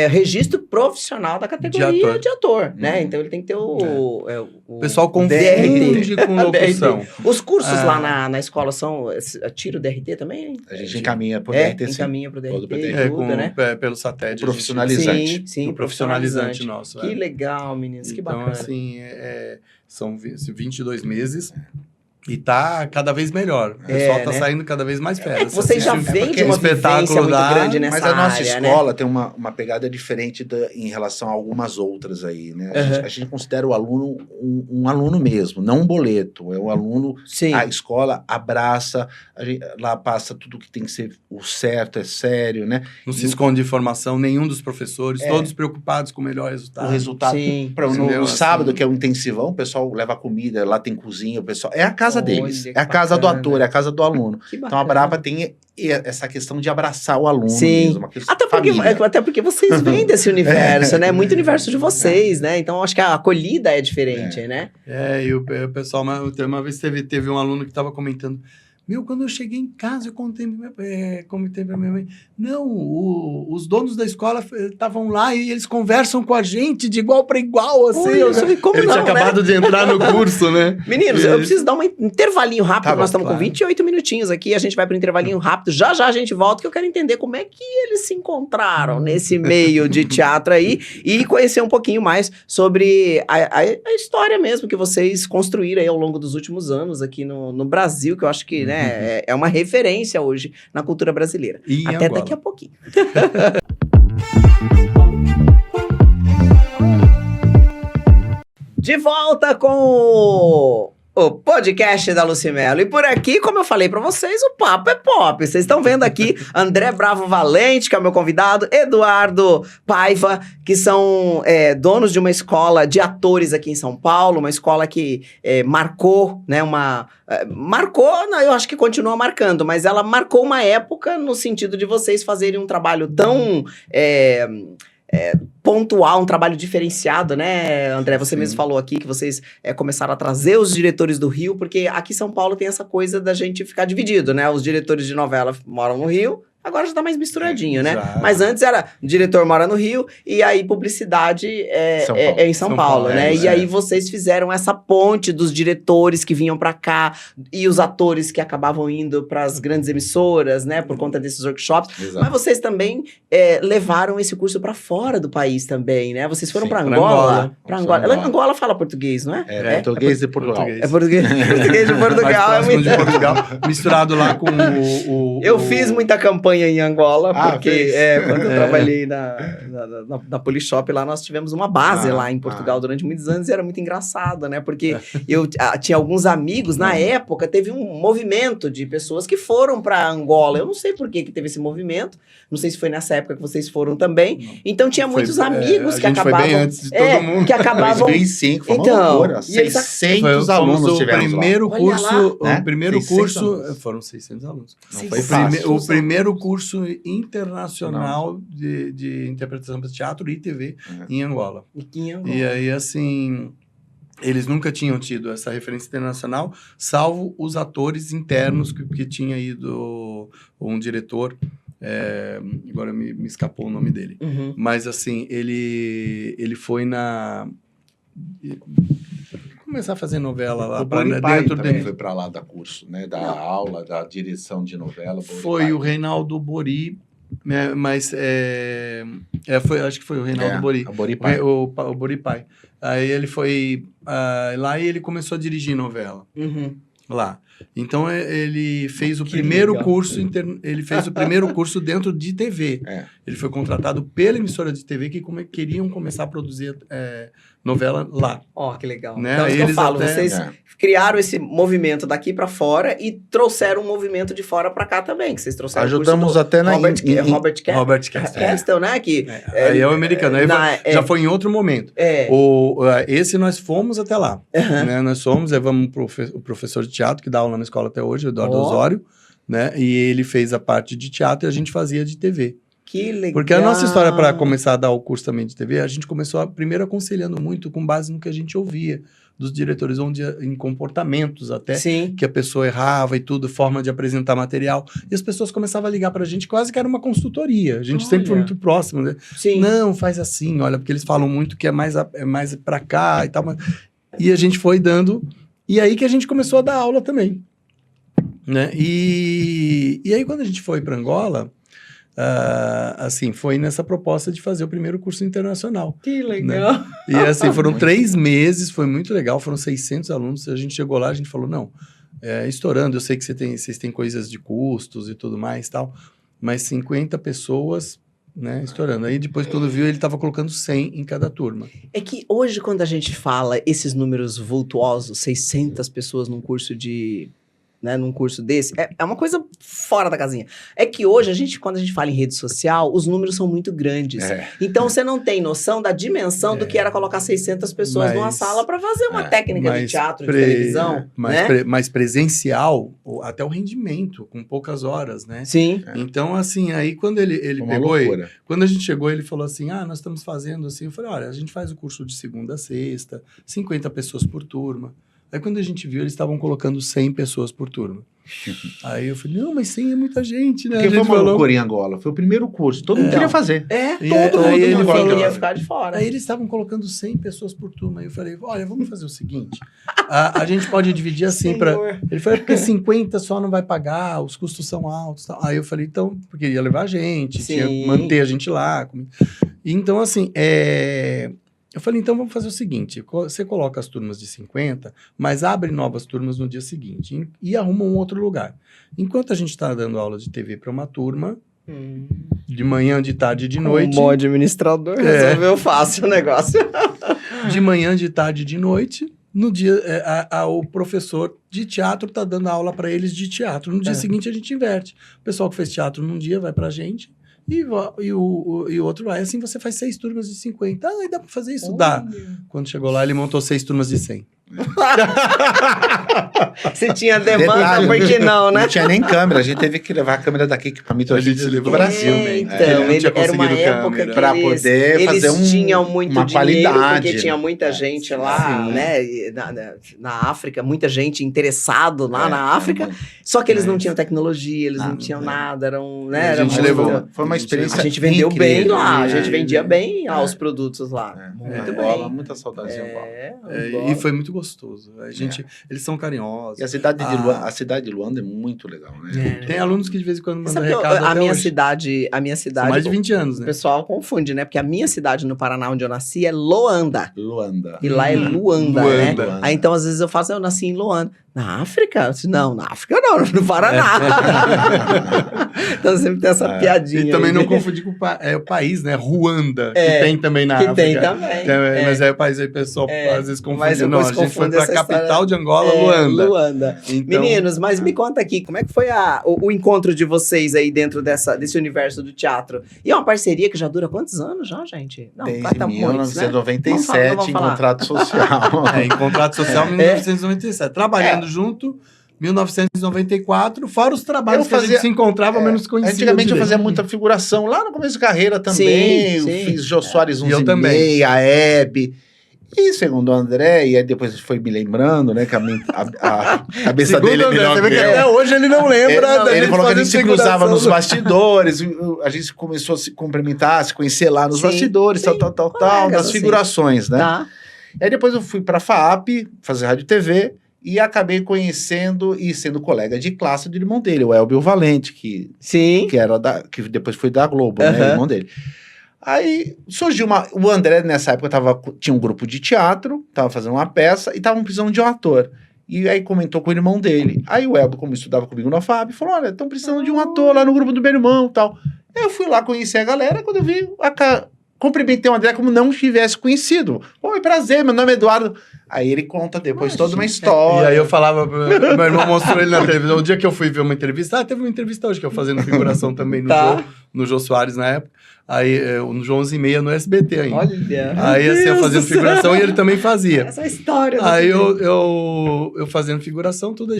registro profissional da categoria de ator, né? Então ele tem que ter O pessoal DRT. confunde com locução. Os cursos lá na escola são tiro DRT também? A gente encaminha por DRT, sim. Encaminha pro DRT Todo pro e DRT. tudo, né? Pelo satélite. Profissionalizante. Sim, O profissionalizante nosso. Que legal, meninos, que então, bacana. assim, são 22 meses e tá cada vez melhor. O pessoal tá saindo cada vez mais perto. Vocês já vêm de uma vivência muito grande nessa área, mas a nossa escola né? tem uma pegada diferente em relação a algumas outras aí, né? A gente considera o aluno um aluno mesmo, não um boleto. É um aluno, a escola abraça, lá passa tudo que tem que ser o certo, é sério, né? Não se esconde informação, nenhum dos professores, todos preocupados com o melhor resultado. O resultado. No sábado, que é o intensivão, o pessoal leva comida, lá tem cozinha, o pessoal... É a casa deles, é a casa do ator, é a casa do aluno. Então a Brava tem essa questão de abraçar o aluno mesmo. Uma questão até porque vocês vêm desse universo, né? Muito universo de vocês, né? Então acho que a acolhida é diferente, né? E o pessoal, uma vez teve um aluno que estava comentando: quando eu cheguei em casa, eu comentei pra minha mãe, os donos da escola estavam lá e eles conversam com a gente de igual para igual, assim. Ele tinha acabado de entrar no curso, né? Meninos, eu preciso dar um intervalinho rápido, nós estamos com 28 minutinhos aqui, a gente vai para um intervalinho rápido, já a gente volta, que eu quero entender como é que eles se encontraram nesse meio de teatro aí e conhecer um pouquinho mais sobre a história mesmo que vocês construíram aí ao longo dos últimos anos aqui no Brasil, que eu acho que, né, é uma referência hoje na cultura brasileira. E até agora? daqui a pouquinho. De volta com o podcast da Lucimelo. E por aqui, como eu falei pra vocês, o papo é pop. Vocês estão vendo aqui André Bravo Valente, que é o meu convidado, Eduardo Paiva, que são donos de uma escola de atores aqui em São Paulo, uma escola que marcou, né, eu acho que continua marcando, mas ela marcou uma época no sentido de vocês fazerem um trabalho tão pontual, um trabalho diferenciado, né, André? Você mesmo falou aqui que vocês começaram a trazer os diretores do Rio, porque aqui em São Paulo tem essa coisa da gente ficar dividido, né? Os diretores de novela moram no Rio, agora já tá mais misturadinho, né? Exato. Mas antes era, o diretor mora no Rio, e aí publicidade é em São Paulo, né? E aí vocês fizeram essa ponte dos diretores que vinham pra cá, e os atores que acabavam indo pras grandes emissoras, né? Por conta desses workshops. Exato. Mas vocês também levaram esse curso pra fora do país também, né? Vocês foram Sim, pra pra Angola. Angola. Pra Angola. Angola Fala português, não é? Português de Portugal. Português. É português. Português de Portugal. Mais É próximo muito... de Portugal, misturado lá com Eu fiz muita campanha em Angola, porque fez. quando eu trabalhei na Polishop lá, nós tivemos uma base lá em Portugal durante muitos anos, e era muito engraçado, né? Porque eu tinha alguns amigos, na época, teve um movimento de pessoas que foram para Angola. Eu não sei por que teve esse movimento, não sei se foi nessa época que vocês foram também. Não. Então tinha muitos amigos que a gente acabavam... foi bem antes de todo mundo. Que acabavam... 2005, foi uma Então, loucura. e eles- 600 alunos o tivemos primeiro lá. curso, Olha lá, né? o primeiro 600 curso alunos. foram 600 alunos. Não Sim, foi sim. fácil. O primeiro curso internacional de interpretação para teatro e TV em Angola. E aí, assim, eles nunca tinham tido essa referência internacional, salvo os atores internos que tinha ido um diretor, agora me escapou o nome dele. Uhum. Mas, assim, ele foi começar a fazer novela lá O Boni Pai dentro também dele. foi para lá dar curso, né? Da aula, da direção de novela. Boni Foi Pai. o Reinaldo Bori, mas acho que foi o Reinaldo Bori. O Boni Pai. O Bori Pai. Aí ele foi lá e ele começou a dirigir novela Uhum. lá. Então ele fez o Que primeiro legal. curso ele fez o primeiro curso dentro de TV. Ele foi contratado pela emissora de TV que queriam começar a produzir novela lá. Ó, que legal. Né? Então, Aí isso que eu eles falo, até- vocês criaram esse movimento daqui pra fora e trouxeram um movimento de fora pra cá também, que vocês trouxeram Ajudamos o curso do até na... Robert Robert Castell. Castle, né? Que, Aí é o americano. Aí já foi em outro momento. Esse nós fomos até lá. Aham. Né? Nós fomos, levamos o professor de teatro, que dá aula na escola até hoje, o Eduardo Osório, né? E ele fez a parte de teatro e a gente fazia de TV. Que legal. Porque a nossa história para começar a dar o curso também de TV, a gente começou primeiro aconselhando muito com base no que a gente ouvia dos diretores, em comportamentos até, Sim. que a pessoa errava e tudo, forma de apresentar material. E as pessoas começavam a ligar pra gente, quase que era uma consultoria. A gente sempre foi muito próximo, né? Sim. Não, faz assim, olha, porque eles falam muito que é mais pra cá e tal. E a gente foi dando... E aí que a gente começou a dar aula também. Né? E aí quando a gente foi para Angola, assim, foi nessa proposta de fazer o primeiro curso internacional. Que legal. Né? E assim, foram 3 meses, foi muito legal, foram 600 alunos. A gente chegou lá, a gente falou, não, estourando, eu sei que vocês têm coisas de custos e tudo mais e tal, mas 50 pessoas... Né, estourando. Aí depois, quando viu, ele estava colocando 100 em cada turma. É que hoje, quando a gente fala esses números vultuosos, 600 pessoas num curso num curso desse, é uma coisa fora da casinha. É que hoje, quando a gente fala em rede social, os números são muito grandes. Então, você não tem noção da dimensão do que era colocar 600 pessoas numa sala para fazer uma técnica de teatro, de televisão. Mas presencial, até o rendimento, com poucas horas, né? Sim. Então, assim, aí quando ele pegou... Quando a gente chegou, ele falou assim, nós estamos fazendo assim. Eu falei, olha, a gente faz o curso de segunda a sexta, 50 pessoas por turma. Aí quando a gente viu, eles estavam colocando 100 pessoas por turma. Aí eu falei, não, mas 100 é muita gente, né? Porque foi uma loucura em Angola. Foi o primeiro curso. Todo mundo queria fazer. Todo mundo ele falou, queria ficar de fora. Aí eles estavam colocando 100 pessoas por turma. Aí eu falei, olha, vamos fazer o seguinte. A gente pode dividir assim para... Ele falou, porque 50 só não vai pagar, os custos são altos. Tal. Aí eu falei, então, porque ia levar a gente, tinha que manter a gente lá. Então, assim, eu falei, então vamos fazer o seguinte, você coloca as turmas de 50, mas abre novas turmas no dia seguinte e arruma um outro lugar. Enquanto a gente está dando aula de TV para uma turma, de manhã, de tarde e de noite... Um bom administrador resolveu fácil o negócio. de manhã, de tarde, de noite. No dia, o professor de teatro tá dando aula para eles de teatro. No dia seguinte, a gente inverte. O pessoal que fez teatro num dia vai pra gente e o outro vai. Assim, você faz 6 turmas de 50. Ah, dá pra fazer isso? Dá. Quando chegou lá, ele montou 6 turmas de 100. Se tinha demanda, por que não, né? Não tinha nem câmera, a gente teve que levar a câmera daqui, equipamento a gente levou do Brasil. Então, era uma época que para poder fazer tinham muito uma dinheiro, qualidade. porque tinha muita gente lá, né? Na África, muita gente interessado lá na África, só que eles não tinham tecnologia, eles não tinham nada, eram, né? A gente levou. Foi uma experiência. A gente vendeu bem lá, a gente incrível. vendia bem lá os produtos lá. Muito Angola, bem. muita saudade de Angola. E foi muito gostoso. Eles são carinhosos. E a cidade de Luanda é muito legal, né? Tem alunos que de vez em quando mandam Sabe que recado a minha hoje. cidade, São mais de 20 anos, o né? pessoal confunde, né? Porque a minha cidade no Paraná, onde eu nasci, é Luanda. Luanda. E lá é Luanda, Luanda. né? Aí então, às vezes eu faço, eu nasci em Luanda. Na África? Eu disse, não, na África não, no Paraná. Então sempre tem essa piadinha. E também aí, não né? confundir com o país, né? Ruanda, que tem também na que África. tem também. Mas aí o país aí o pessoal às vezes Mas confunde. Não, a gente foi pra capital de Angola, Luanda. Então, Meninos, mas me conta aqui, como é que foi o encontro de vocês aí dentro desse universo do teatro? E é uma parceria que já dura quantos anos já, gente? Não, Desde tá muitos, né? 1997, Vamos em falar. contrato social. em contrato social, 1997. Trabalhando junto, 1994, fora os trabalhos que a gente se encontrava, menos conhecido. Antigamente eu fazia muita figuração, lá no começo de carreira também. Sim. Eu fiz Jô Soares E eu também. a Hebe. E segundo o André, e aí depois foi me lembrando, né, que a cabeça dele é melhor que eu. Até hoje ele não lembra. Ele falou que a gente se cruzava figuração. nos bastidores, a gente começou a se cumprimentar, se conhecer lá nos bastidores, tal, nas figurações, né? Tá. E aí depois eu fui pra FAAP, fazer rádio e TV, e acabei conhecendo e sendo colega de classe do irmão dele, o Elbio Valente, que que depois foi da Globo, né, o irmão dele. Aí surgiu o André, nessa época, tinha um grupo de teatro, tava fazendo uma peça e estavam precisando de um ator. E aí comentou com o irmão dele. Aí o Elbio, como estudava comigo na FAB, falou: olha, estão precisando de um ator lá no grupo do meu irmão e tal. Aí eu fui lá conhecer a galera, quando eu vi, cumprimentei o André como não tivesse conhecido. Oi, prazer, meu nome é Eduardo. Aí ele conta depois toda uma história. E aí eu falava, meu irmão mostrou ele na televisão. O dia que eu fui ver uma entrevista, teve uma entrevista hoje que eu fazendo figuração também no Jô Soares na época. Aí, no Jô 11h30 no SBT ainda. Olha. Aí, assim, eu fazendo figuração e ele também fazia. Essa história. Aí eu fazendo figuração, tudo, aí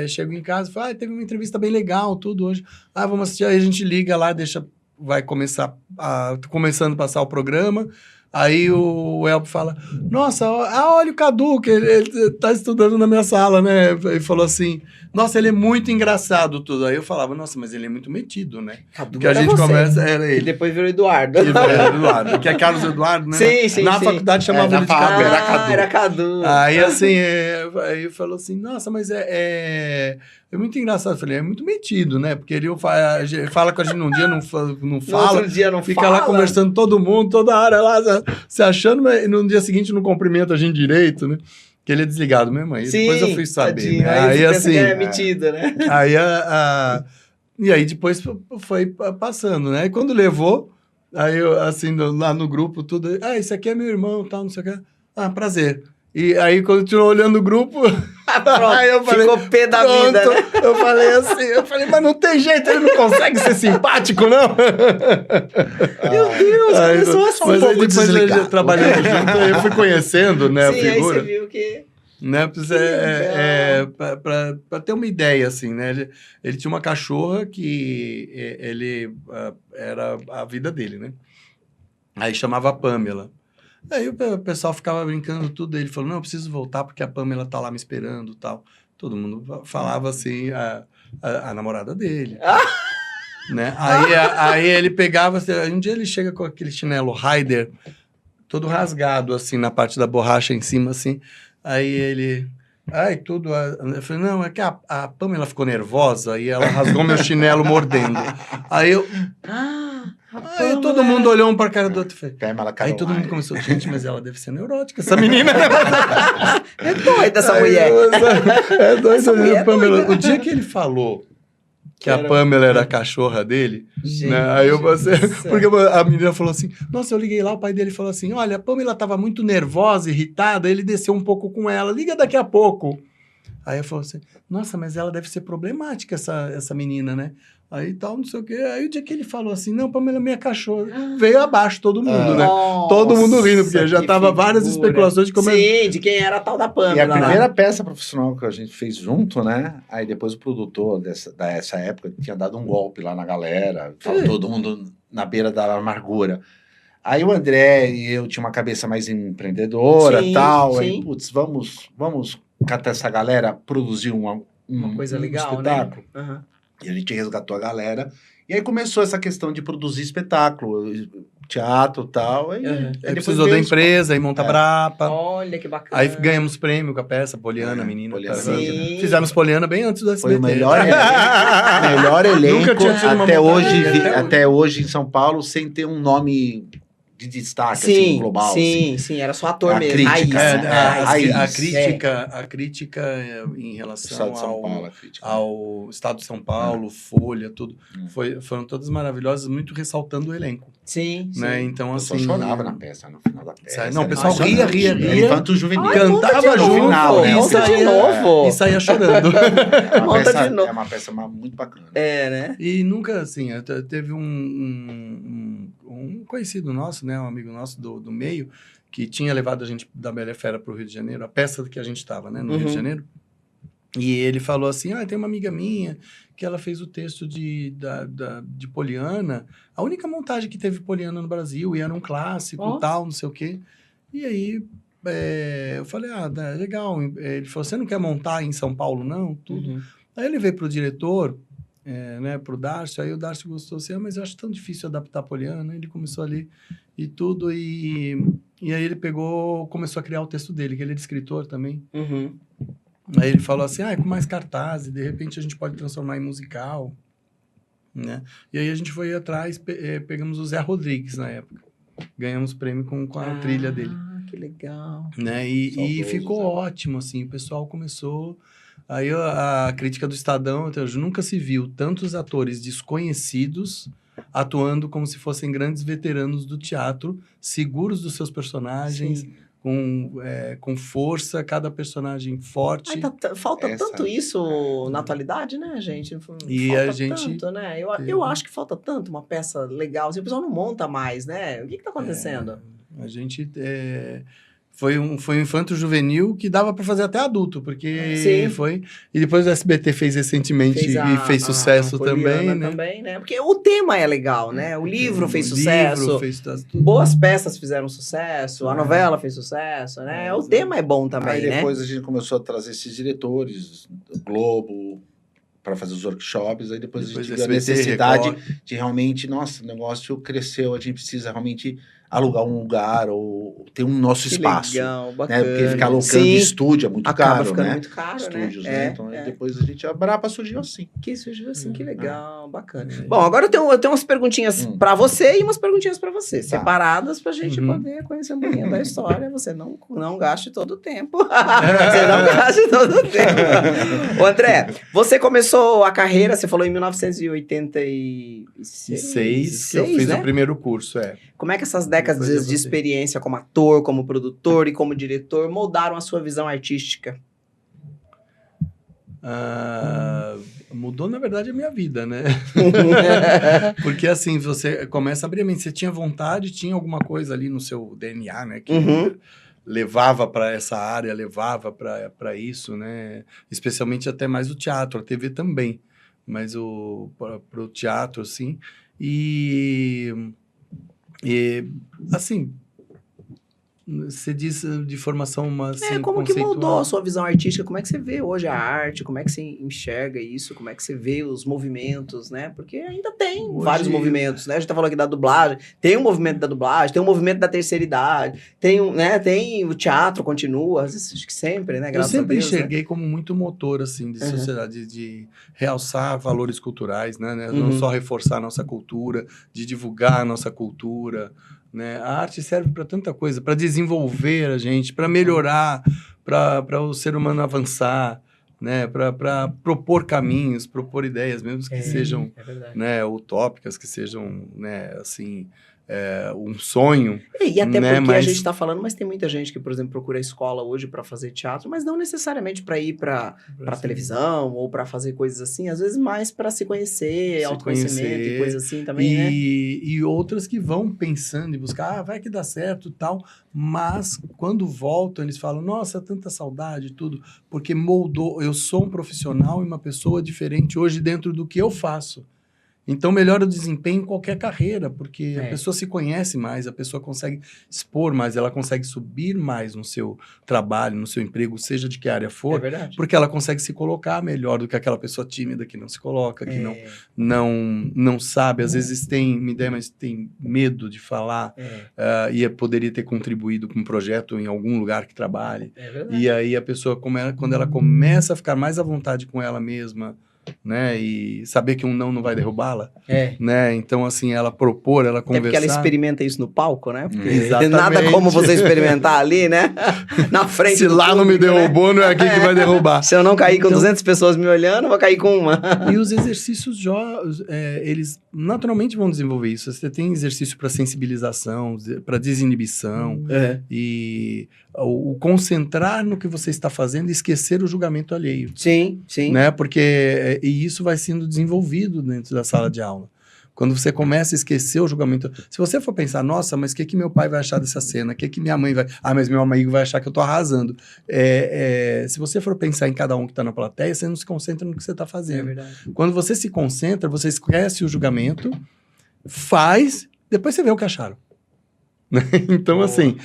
chego em casa e falo, teve uma entrevista bem legal, tudo hoje. Vamos assistir, aí a gente liga lá, vai começando a passar o programa. Aí o Elbio fala, nossa, olha o Cadu, que ele tá estudando na minha sala, né? Ele falou assim, nossa, ele é muito engraçado, tudo. Aí eu falava, nossa, mas ele é muito metido, né? Cadu porque a gente começa, era ele. E depois virou Eduardo. Eduardo, que é Carlos Eduardo, né? Sim. Na faculdade chamava ele de Cadu. Era Cadu. Aí assim, aí falou assim, nossa, mas é muito engraçado. Eu falei, é muito metido, né? Porque ele fala com a gente num dia, não fala. No outro dia não fica fala. Lá conversando todo mundo, toda hora lá, se achando, mas no dia seguinte não cumprimenta a gente direito, né? Que ele é desligado mesmo. Aí depois eu fui saber. Né? Aí assim. Que é metido, né? Aí e aí depois foi passando, né? E quando levou, aí eu, assim, lá no grupo, tudo. Esse aqui é meu irmão, tal, não sei o que. Prazer. E aí, continuou olhando o grupo. Pronto, aí eu falei, ficou pé da vida, né? Eu falei assim, mas não tem jeito, ele não consegue ser simpático, não. Meu Deus, começou assim. Mas aí depois trabalhando junto, eu fui conhecendo, né, Sim, a figura. Aí você viu que... Né, para ter uma ideia, assim, né? Ele tinha uma cachorra que era a vida dele, né? Aí chamava Pamela. Aí o pessoal ficava brincando tudo, ele falou, não, eu preciso voltar porque a Pamela tá lá me esperando e tal. Todo mundo falava assim, a namorada dele. Né? Aí ele pegava, um dia ele chega com aquele chinelo Raider, todo rasgado, assim, na parte da borracha em cima, assim. Aí ele... Eu falei, não, é que a Pamela ficou nervosa e ela rasgou meu chinelo mordendo. Aí eu... Aí todo mundo olhou um pra cara do outro. Aí todo mundo começou, gente, mas ela deve ser neurótica, essa menina. É doida essa mulher. É doida, Pamela. O dia que ele falou que a Pamela era a cachorra dele. Gente, né? Aí eu passei, porque a menina falou assim, nossa, eu liguei lá, o pai dele falou assim, olha, a Pamela estava muito nervosa, irritada, ele desceu um pouco com ela, liga daqui a pouco. Aí eu falei assim, nossa, mas ela deve ser problemática, essa menina, né? Aí tal, não sei o quê. Aí o dia que ele falou assim, não, Pamela é minha cachorra, veio abaixo todo mundo, né? Nossa, todo mundo rindo, porque já tava várias especulações de como Sim, de quem era a tal da Pamela. E a primeira né? peça profissional que a gente fez junto, né? Aí depois o produtor dessa época tinha dado um golpe lá na galera, tava todo mundo na beira da amargura. Aí o André e eu tinha uma cabeça mais empreendedora e tal. Aí, putz, vamos catar essa galera, produzir uma coisa legal, espetáculo. Né? Uhum. E a gente resgatou a galera. E aí começou essa questão de produzir espetáculo, teatro e tal. Aí, aí precisou da empresa, aí monta a Brapa. Olha que bacana. Aí ganhamos prêmio com a peça, Poliana, menina. Poliana. Fizemos Poliana bem antes do SBT. Foi o melhor elenco Nunca tinha tido uma até hoje em São Paulo, sem ter um nome de destaque, assim, global. Sim, era só ator mesmo. A crítica em relação ao Estado de São Paulo, Folha, tudo, foram todas maravilhosas, muito ressaltando o elenco. Sim. Né? Então, assim... Eu chorava na peça, no final da peça. Não, o pessoal ria. Infanto juvenil. Cantava junto, final, né? E saía chorando. É uma peça muito bacana. Né? E nunca, assim, teve um conhecido nosso, né, um amigo nosso do meio, que tinha levado a gente da Bela Fera para o Rio de Janeiro, a peça que a gente estava, né, no Rio de Janeiro, e ele falou assim, tem uma amiga minha que ela fez o texto de Poliana, a única montagem que teve Poliana no Brasil, e era um clássico, tal, não sei o quê. E aí, eu falei, legal. Ele falou, você não quer montar em São Paulo, não? Tudo. Aí ele veio para o diretor, né, pro Darcio, aí o Darcio gostou assim, mas eu acho tão difícil adaptar a Poliana, ele começou ali e tudo, e aí ele começou a criar o texto dele, que ele é escritor também. Aí ele falou assim, com mais cartazes, de repente a gente pode transformar em musical, né? E aí a gente foi atrás, pegamos o Zé Rodrigues na época, ganhamos prêmio com a trilha dele. Que legal. Né? E ficou ótimo, assim, o pessoal começou... Aí a crítica do Estadão, nunca se viu tantos atores desconhecidos atuando como se fossem grandes veteranos do teatro, seguros dos seus personagens, com força, cada personagem forte. Falta tanto isso na atualidade, né, gente? E falta a gente... tanto, né? Eu acho que falta tanto uma peça legal. Assim, o pessoal não monta mais, né? O que está acontecendo? A gente... Foi um infanto juvenil que dava para fazer até adulto, porque foi... E depois o SBT fez recentemente e fez sucesso também, né? Também, né? Porque o tema é legal, né? O livro fez sucesso. Boas peças fizeram sucesso. A novela fez sucesso, né? O tema é bom também, né? Aí depois a gente começou a trazer esses diretores, Globo, para fazer os workshops. Aí depois a gente viu a necessidade de realmente... Nossa, o negócio cresceu, a gente precisa realmente... alugar um lugar ou ter um nosso espaço. Legal, bacana. Né? Porque ficar alugando estúdio é muito caro, ficando né? muito caro, estúdios, né? Então, depois a Brapa surgiu assim. Que legal, bacana. Bom, agora eu tenho umas perguntinhas para você e umas perguntinhas para você, separadas pra gente poder conhecer um pouquinho da história. Você não gaste todo o tempo. Você não gaste todo o tempo. Ô, André, você começou a carreira, você falou em 1986, que eu fiz o primeiro curso, Como é que essas décadas de experiência como ator, como produtor e como diretor moldaram a sua visão artística? Mudou, na verdade, a minha vida, né? Porque, assim, você começa a abrir a mente. Você tinha vontade, tinha alguma coisa ali no seu DNA, né? Que levava para essa área, levava para isso, né? Especialmente até mais o teatro, a TV também. Mas para o teatro, assim. E, assim... Você diz de formação, assim, como que mudou a sua visão artística? Como é que você vê hoje a arte? Como é que você enxerga isso? Como é que você vê os movimentos, né? Porque ainda tem vários movimentos, né? A gente tá falando aqui da dublagem, tem o movimento da dublagem, tem o movimento da terceira idade, tem o teatro continua, acho que sempre, né? Graças a Deus, enxerguei como muito motor, assim, de sociedade, de realçar valores culturais, né? Não só reforçar a nossa cultura, de divulgar a nossa cultura, né? A arte serve para tanta coisa, para desenvolver a gente, para melhorar, para o ser humano avançar, né, para propor caminhos, propor ideias, mesmo que sejam né, utópicas, que sejam, né, assim, um sonho. E até né, porque a gente está falando, mas tem muita gente que, por exemplo, procura a escola hoje para fazer teatro, mas não necessariamente para ir para televisão ou para fazer coisas assim, às vezes mais para se conhecer, autoconhecimento e coisas assim também, né? E outras que vão pensando em buscar, vai que dá certo e tal, mas quando voltam eles falam, nossa, tanta saudade e tudo, porque moldou, eu sou um profissional e uma pessoa diferente hoje dentro do que eu faço. Então, melhora o desempenho em qualquer carreira, porque a pessoa se conhece mais, a pessoa consegue expor mais, ela consegue subir mais no seu trabalho, no seu emprego, seja de que área for, porque ela consegue se colocar melhor do que aquela pessoa tímida que não se coloca, que não sabe, às vezes tem uma ideia, mas tem medo de falar, e poderia ter contribuído com um projeto em algum lugar que trabalhe. E aí a pessoa, quando ela começa a ficar mais à vontade com ela mesma, né, e saber que um não vai derrubá-la, né, então assim, ela propor, ela conversar. Porque ela experimenta isso no palco, né, porque nada como você experimentar ali, né, na frente. Se lá não me derrubou, não é aqui que vai derrubar. Se eu não cair com 200 pessoas me olhando, eu vou cair com uma. E os exercícios, eles naturalmente vão desenvolver isso. Você tem exercício para sensibilização, para desinibição, e o concentrar no que você está fazendo e esquecer o julgamento alheio. Sim, sim. Né? Porque e isso vai sendo desenvolvido dentro da sala de aula. Quando você começa a esquecer o julgamento... Se você for pensar, nossa, mas o que meu pai vai achar dessa cena? O que minha mãe vai... Ah, mas meu amigo vai achar que eu tô arrasando. Se você for pensar em cada um que está na plateia, você não se concentra no que você está fazendo. É verdade. Quando você se concentra, você esquece o julgamento, faz, depois você vê o que acharam. Então, assim...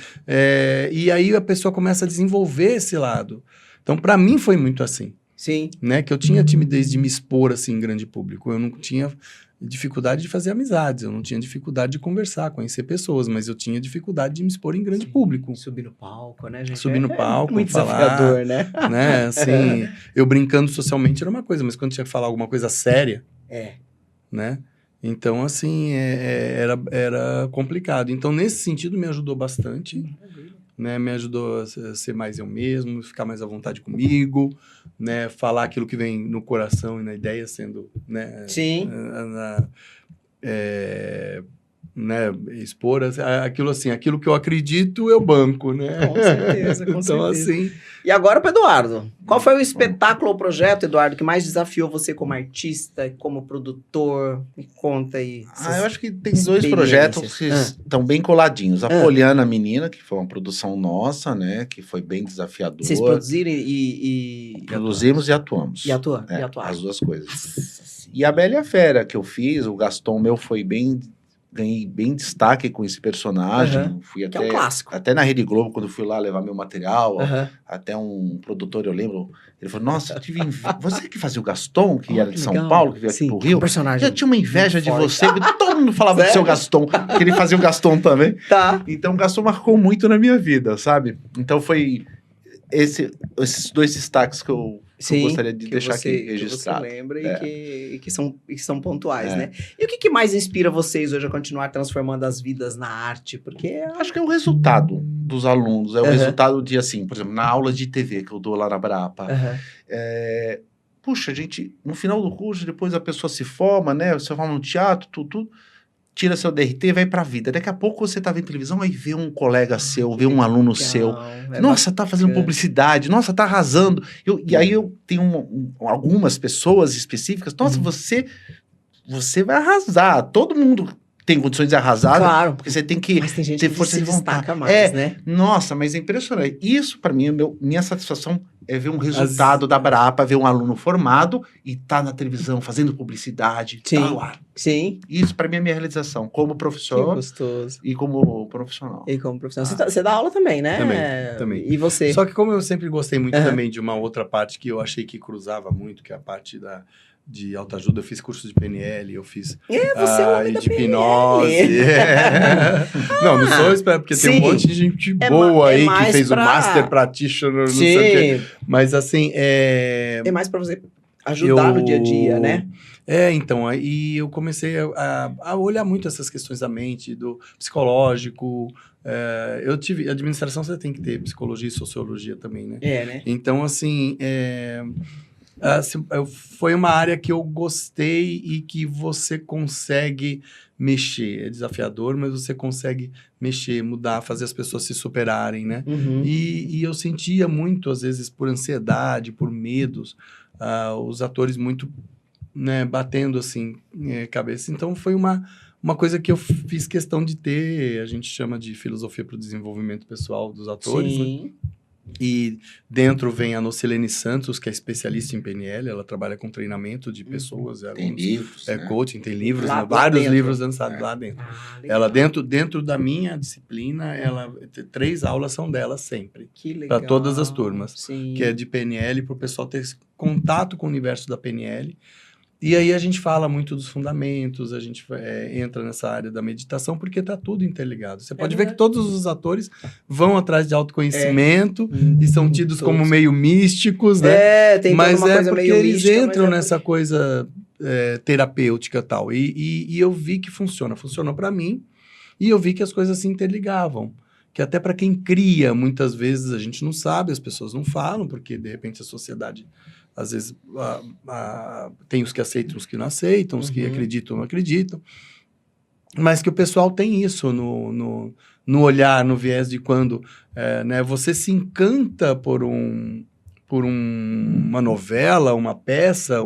e aí a pessoa começa a desenvolver esse lado. Então, para mim, foi muito assim. Sim. Né? Que eu tinha timidez de me expor, assim, em grande público. Eu não tinha dificuldade de fazer amizades, eu não tinha dificuldade de conversar, conhecer pessoas, mas eu tinha dificuldade de me expor em grande público. Subir no palco, né, gente? Subir no palco, muito falar, desafiador, né? Assim, eu brincando socialmente era uma coisa, mas quando tinha que falar alguma coisa séria, né? Então, assim, era complicado. Então, nesse sentido, me ajudou bastante. Né, me ajudou a ser mais eu mesmo, ficar mais à vontade comigo, né, falar aquilo que vem no coração e na ideia, sendo, né, né, expor aquilo assim, aquilo que eu acredito eu banco, né? Com certeza, com então, certeza. Assim... E agora para Eduardo. Qual foi o espetáculo ou projeto, Eduardo, que mais desafiou você como artista, como produtor? Me conta aí. Eu acho que tem dois projetos que estão bem coladinhos. A Poliana Menina, que foi uma produção nossa, né? Que foi bem desafiadora. Vocês produziram Produzimos e atuamos. E atuaram. As duas coisas. E a Bela e a Fera, que eu fiz, o Gaston meu foi ganhei bem destaque com esse personagem. Fui que é um clássico. Até na Rede Globo, quando fui lá levar meu material, até um produtor, eu lembro, ele falou, nossa, eu tive você que fazia o Gaston, que era de São Paulo, que veio aqui pro Rio, personagem eu tinha uma inveja de você, porque todo mundo falava do seu Gaston, que ele fazia o Gaston também. Então o Gaston marcou muito na minha vida, sabe? Então foi esses dois destaques que eu gostaria de deixar aqui registrado. Que você lembra e que são pontuais, né? E o que mais inspira vocês hoje a continuar transformando as vidas na arte? Porque... Acho que é o resultado dos alunos, o resultado de, assim, por exemplo, na aula de TV que eu dou lá na Brapa. Puxa, gente, no final do curso, depois a pessoa se forma, né? Você forma no teatro, tudo. Tira seu DRT e vai pra vida. Daqui a pouco você tá vendo televisão, aí vê um colega seu, vê um aluno seu. Nossa, tá fazendo publicidade. Nossa, tá arrasando. E aí eu tenho algumas pessoas específicas. Nossa, você vai arrasar. Todo mundo tem condições de arrasar. Claro. Porque você tem que mas tem gente ter que força se de vontade. destaca mais, né? Nossa, mas é impressionante. Isso, pra mim, minha satisfação é ver um resultado da Brapa, ver um aluno formado e tá na televisão fazendo publicidade. Sim. Isso, pra mim, é minha realização como professor. Que gostoso. E como profissional. Você dá aula também, né? Também. E você? Só que como eu sempre gostei muito também de uma outra parte que eu achei que cruzava muito, que é a parte de autoajuda, eu fiz curso de PNL, eu fiz você é o homem da de hipnose. Não sou, porque tem um monte de gente boa aí que fez o Master Practitioner, não sei o quê. Mas assim, é mais para você ajudar no dia a dia, né? Então, aí eu comecei a olhar muito essas questões da mente, do psicológico. Eu tive administração, você tem que ter psicologia e sociologia também, né? Né? Então, assim, foi uma área que eu gostei e que você consegue mexer. É desafiador, mas você consegue mexer, mudar, fazer as pessoas se superarem, né? Uhum. E eu sentia muito, às vezes, por ansiedade, por medos, os atores muito, né, batendo, assim, cabeça. Então, foi uma coisa que eu fiz questão de ter, a gente chama de filosofia para o desenvolvimento pessoal dos atores, Sim. né? E dentro vem a Nocilene Santos, que é especialista em PNL, ela trabalha com treinamento de pessoas, Tem livros, né? coaching, tem livros, Lá né? Vários dentro. livros lançados lá dentro. Ela, dentro da minha disciplina, 3 aulas são dela sempre, Que legal. para todas as turmas, Sim. que é de PNL, para o pessoal ter esse contato com o universo da PNL. E aí a gente fala muito dos fundamentos, a gente entra nessa área da meditação, porque está tudo interligado. Você pode ver que todos os atores vão atrás de autoconhecimento e são tidos como meio místicos, né? Tem mas toda uma coisa porque meio eles mística, entram mas nessa coisa terapêutica e tal. E eu vi que funcionou para mim, e eu vi que as coisas se interligavam. Que até para quem cria, muitas vezes a gente não sabe, as pessoas não falam, porque de repente a sociedade... Às vezes, tem os que aceitam, os que não aceitam, os que acreditam, não acreditam. Mas que o pessoal tem isso no olhar, no viés de quando né, você se encanta por uma novela, uma peça,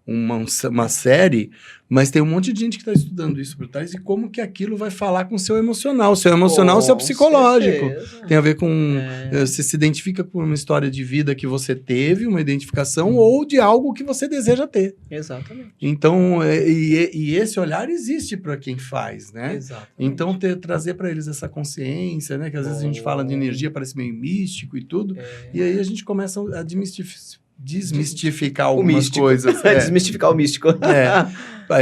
uma série, mas tem um monte de gente que está estudando isso por trás e como que aquilo vai falar com o seu emocional. O seu emocional é o seu psicológico. Certeza. Tem a ver com... Você se identifica com uma história de vida que você teve, uma identificação, ou de algo que você deseja ter. Exatamente. Então, e esse olhar existe para quem faz, né? Exatamente. Então, trazer para eles essa consciência, né? Que às vezes a gente fala de energia, parece meio místico e tudo. E aí a gente começa a desmistificar algumas coisas. Desmistificar o místico.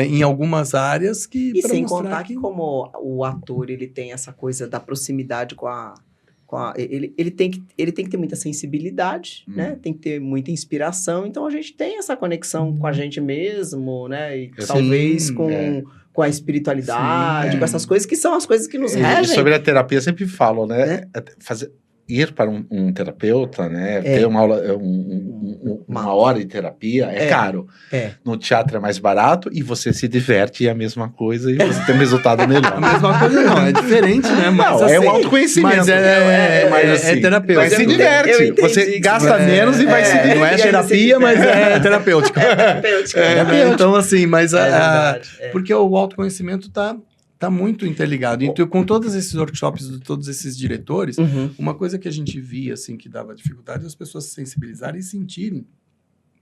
Em algumas áreas que... E sem contar que como o ator, ele tem essa coisa da proximidade com a ele tem que ter muita sensibilidade, né? Tem que ter muita inspiração. Então, a gente tem essa conexão com a gente mesmo, né? E talvez com a espiritualidade, com essas coisas que são as coisas que nos regem. Sobre a terapia, eu sempre falo, né? Ir para um terapeuta, né? Ter uma aula, uma hora de terapia é caro. No teatro é mais barato e você se diverte e é a mesma coisa e você tem um resultado melhor. A mesma coisa não, é diferente, né? Mas, não, é um autoconhecimento. Mas é terapêutico. Mas se diverte. Você gasta menos e vai se divertir. Não é terapia, mas é terapêutico. Então, assim, mas... Porque o autoconhecimento está muito interligado. Então, com todos esses workshops de todos esses diretores, uma coisa que a gente via, assim, que dava dificuldade, as pessoas se sensibilizarem e sentirem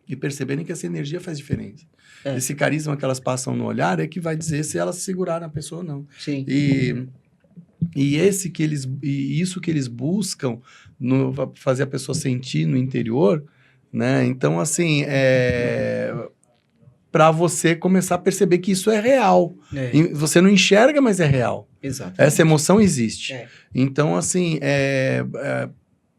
e perceberem que essa energia faz diferença. Esse carisma que elas passam no olhar é que vai dizer se elas seguraram a pessoa ou não. Sim. E isso que eles buscam fazer a pessoa sentir no interior, né? Então, assim, para você começar a perceber que isso é real. Você não enxerga, mas é real. Exato. Essa emoção existe. Então, assim,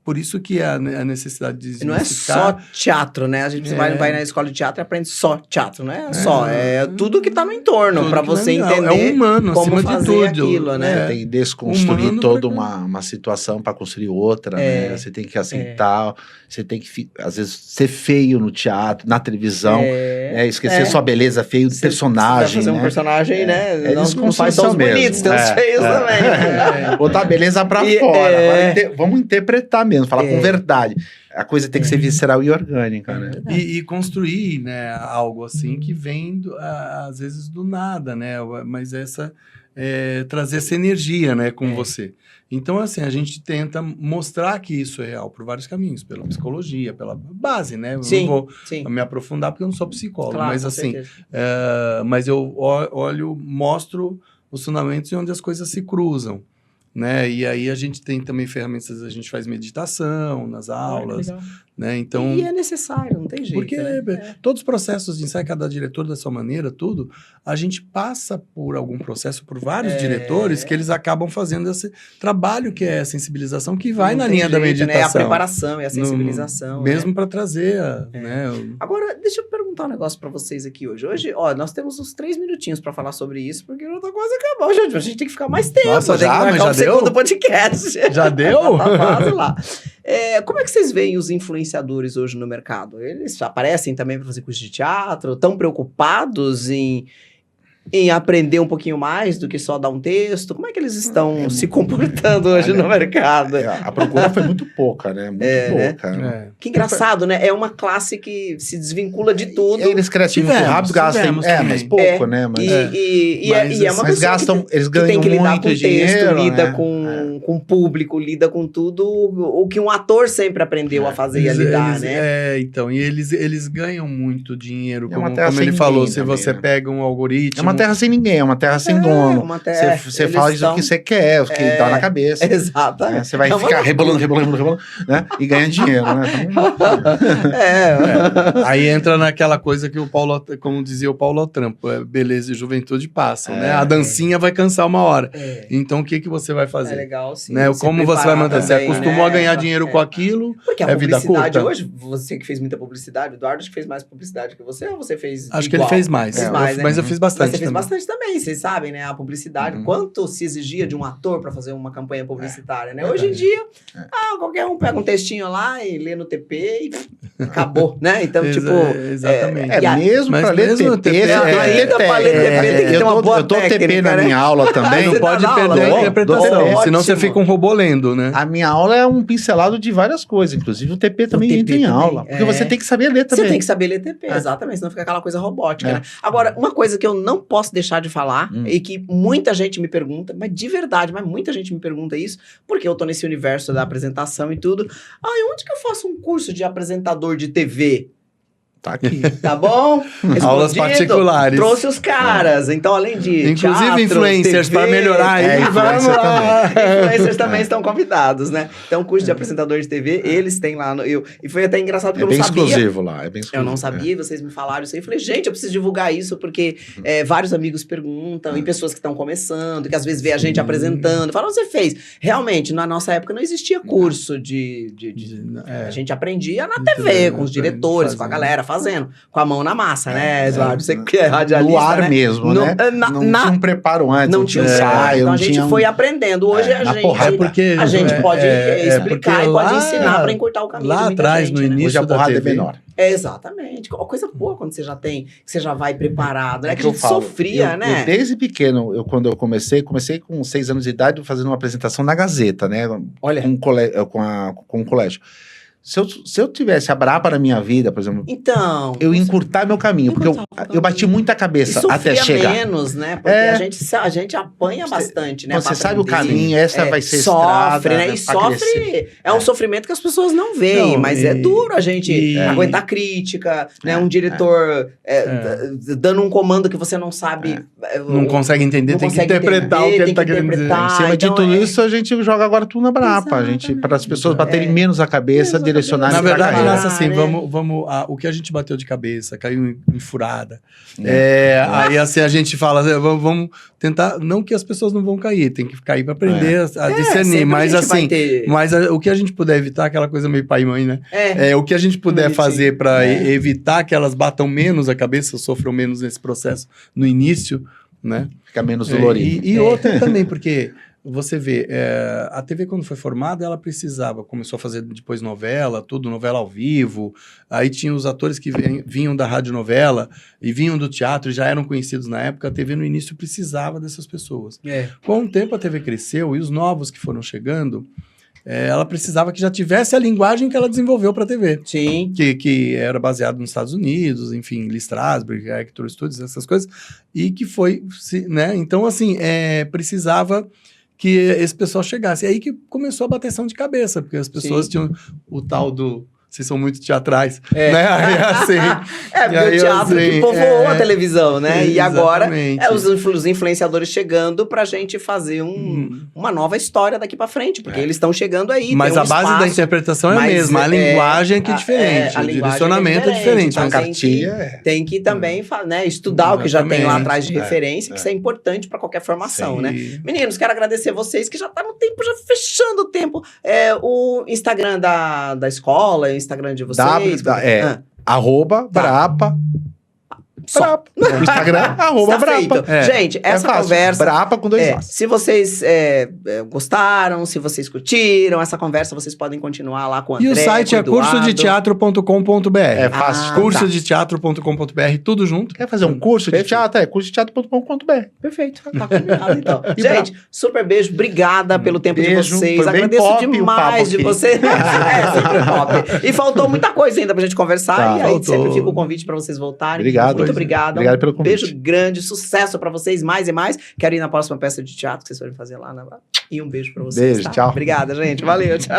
por isso que a necessidade de não é só teatro, né? A gente vai na escola de teatro e aprende só teatro, não é só. É tudo que tá no entorno, para você entender. É humano, como acima fazer de tudo. aquilo, né? Você tem que desconstruir toda uma situação para construir outra, né? Você tem que aceitar, você tem que, às vezes, ser feio no teatro, na televisão, esquecer sua beleza, feio de personagem, fazer né? um personagem, né? Não faz só os bonitos, tem os feios também. Botar a beleza pra fora. Agora, vamos interpretar mesmo, falar com verdade. A coisa tem que ser visceral e orgânica, né? E construir, né, algo assim que vem, às vezes, do nada, né? Mas trazer essa energia, né, com você. Então, assim, a gente tenta mostrar que isso é real por vários caminhos, pela psicologia, pela base, né? Eu não vou me aprofundar porque eu não sou psicólogo, claro, mas assim, mas eu mostro os fundamentos onde as coisas se cruzam, né? E aí a gente tem também ferramentas, a gente faz meditação nas aulas, né? Então, e é necessário, não tem jeito. Porque todos os processos de ensaio, cada diretor da sua maneira, tudo, a gente passa por algum processo, por vários diretores que eles acabam fazendo esse trabalho que é a sensibilização, que vai na linha da meditação. Né? A preparação e a sensibilização. Mesmo para trazer, né? Agora, deixa eu perguntar perguntar um negócio pra vocês aqui hoje. Hoje, ó, nós temos uns 3 minutinhos pra falar sobre isso, porque já tá quase acabando, gente. A gente tem que ficar mais tempo. Nossa, tem que já? marcar Mas já um deu? segundo podcast. Já deu? Tá quase lá. Como é que vocês veem os influenciadores hoje no mercado? Eles aparecem também para fazer curso de teatro? Estão preocupados em aprender um pouquinho mais do que só dar um texto? Como é que eles estão se comportando hoje no mercado? A procura foi muito pouca, né? Muito pouca. É. Que engraçado, né? É uma classe que se desvincula de tudo. Eles crescem muito rápido, gastam. Mas pouco, né? Mas, e é uma pessoa gastam, eles que tem ganham que lidar muito com texto, dinheiro, lida né? com o público, lida com tudo o que um ator sempre aprendeu a fazer e a lidar, né? Então, e eles ganham muito dinheiro, É uma como terra ele sem falou, ninguém se também, você né? pega um algoritmo... É uma terra sem ninguém, é uma terra sem dono. Você eles faz o que você quer, o que dá na cabeça. Exatamente. Você vai ficar rebolando, né? E ganha dinheiro, né? Aí entra naquela coisa que o Paulo, como dizia o Paulo Otrampo, beleza e juventude passam, né? A dancinha vai cansar uma hora. Então, o que você vai fazer? É legal, sim. Né? Como você vai manter? Você acostumou a ganhar dinheiro com aquilo, porque a vida publicidade curta. hoje, você que fez muita publicidade, o Eduardo acho que fez mais publicidade que você, ou você fez Acho igual? que ele fez mais. Mas eu fiz bastante. Mas você fez também. bastante também, vocês sabem, né? A publicidade, quanto se exigia de um ator para fazer uma campanha publicitária, né? Hoje em dia, qualquer um pega um textinho lá e lê no TP e acabou, né? Então, Exatamente. Mesmo para ler TP, ainda para ler TP tem que ter uma boa técnica. Eu dou TP na minha aula também. Não pode perder a interpretação, senão você fica um robô lendo, né? A minha aula é um pincelado de várias coisas, inclusive o TP também entra em aula, porque você tem que saber ler também. Você tem que saber ler TP, exatamente, senão fica aquela coisa robótica, né? Agora, uma coisa que eu não posso deixar de falar, e que muita gente me pergunta, mas de verdade, muita gente me pergunta isso, porque eu tô nesse universo da apresentação e tudo. Onde que eu faço um curso de apresentador de TV? Tá aqui. Tá bom? Aulas particulares. Trouxe os caras. Então, além de inclusive teatro, influencers, para melhorar aí. Vamos lá. Influencers também estão convidados, né? Então, curso de apresentador de TV, eles têm lá. E foi até engraçado, porque eu não sabia. Exclusivo lá, é bem exclusivo. Eu não sabia, vocês me falaram isso aí. Eu falei, gente, eu preciso divulgar isso, porque vários amigos perguntam, e pessoas que estão começando, que às vezes vê a gente apresentando. Falam, você fez. Realmente, na nossa época não existia curso a gente aprendia na TV, com os diretores, com a galera, fazendo, com a mão na massa, né, Eduardo? Você que é radialista, no ar né? mesmo, né? Não tinha um preparo antes, não tinha ensaio. Então a gente foi aprendendo. Hoje a gente pode explicar e pode ensinar para encurtar o caminho. Lá atrás, no início, hoje a porrada é menor. Exatamente. Coisa boa quando você já tem, que você já vai preparado, né? Que a gente sofria, né? Desde pequeno, quando eu comecei com 6 anos de idade, fazendo uma apresentação na Gazeta, né? Olha. Com o colégio. Se eu tivesse a Brapa na minha vida, por exemplo, eu ia encurtar meu caminho, porque eu bati muita cabeça até chegar. Menos, né? Porque a gente apanha bastante, né? Você sabe o caminho, vai ser sofre, estrada, né? E sofre, um sofrimento que as pessoas não veem, mas é duro a gente aguentar crítica, né? Um diretor dando um comando que você não sabe. Não consegue entender, tem que interpretar o que ele tá querendo dizer. Em cima de tudo isso, a gente joga agora tudo na Brapa, para as pessoas baterem menos a cabeça, direcionar. Na verdade, assim, o que a gente bateu de cabeça, caiu em furada. Aí assim a gente fala, vamos tentar, não que as pessoas não vão cair, tem que cair para aprender a discernir, mas assim, o que a gente puder evitar, aquela coisa meio pai e mãe, né? O que a gente puder fazer para evitar que elas batam menos a cabeça, sofram menos nesse processo no início, né? Fica menos dolorido. E outra também, porque você vê, a TV quando foi formada, ela começou a fazer depois novela, novela ao vivo, aí tinha os atores que vinham da radionovela e vinham do teatro, já eram conhecidos na época, a TV no início precisava dessas pessoas. Com o tempo a TV cresceu e os novos que foram chegando, ela precisava que já tivesse a linguagem que ela desenvolveu para a TV. Sim. Que era baseado nos Estados Unidos, enfim, Lee Strasberg, Hector Studios, essas coisas, e que foi, né? Então, assim, precisava que esse pessoal chegasse. É aí que começou a bateção de cabeça, porque as pessoas tinham o tal do... Vocês são muito teatrais, né? Aí, assim, porque o teatro que povoou a televisão, né? E agora os influenciadores chegando pra gente fazer uma nova história daqui pra frente, porque eles estão chegando aí. Mas a base da interpretação é a mesma, a linguagem que é diferente, o direcionamento é diferente. Então, a cartilha tem que também estudar o que já tem lá atrás de referência, que isso é importante pra qualquer formação, né? Meninos, quero agradecer vocês, que já tá no tempo, já fechando o tempo. O Instagram da escola, Instagram de vocês. @Brapa Só. Brapa. No Instagram, Está @Brapa. feito. Gente, essa fácil. conversa... Brapa com 2 As. Se vocês gostaram, se vocês curtiram essa conversa, vocês podem continuar lá com o André, E o site é cursodeteatro.com.br. É fácil. Cursodeteatro.com.br, tudo junto. Quer fazer um curso de teatro? É cursodeteatro.com.br. Perfeito, tá combinado então. E Gente, super beijo, obrigada pelo tempo de Beijo, vocês. foi bem Agradeço pop o papo demais de aqui. vocês. Sempre top. E faltou muita coisa ainda pra gente conversar. Tá, e aí faltou. sempre fica o convite pra vocês voltarem. Obrigado. Muito obrigado. Obrigado pelo convite. Beijo grande, sucesso pra vocês mais e mais. Quero ir na próxima peça de teatro que vocês forem fazer lá. E um beijo pra vocês. Beijo, tá? tchau. Obrigada, gente. Valeu, tchau.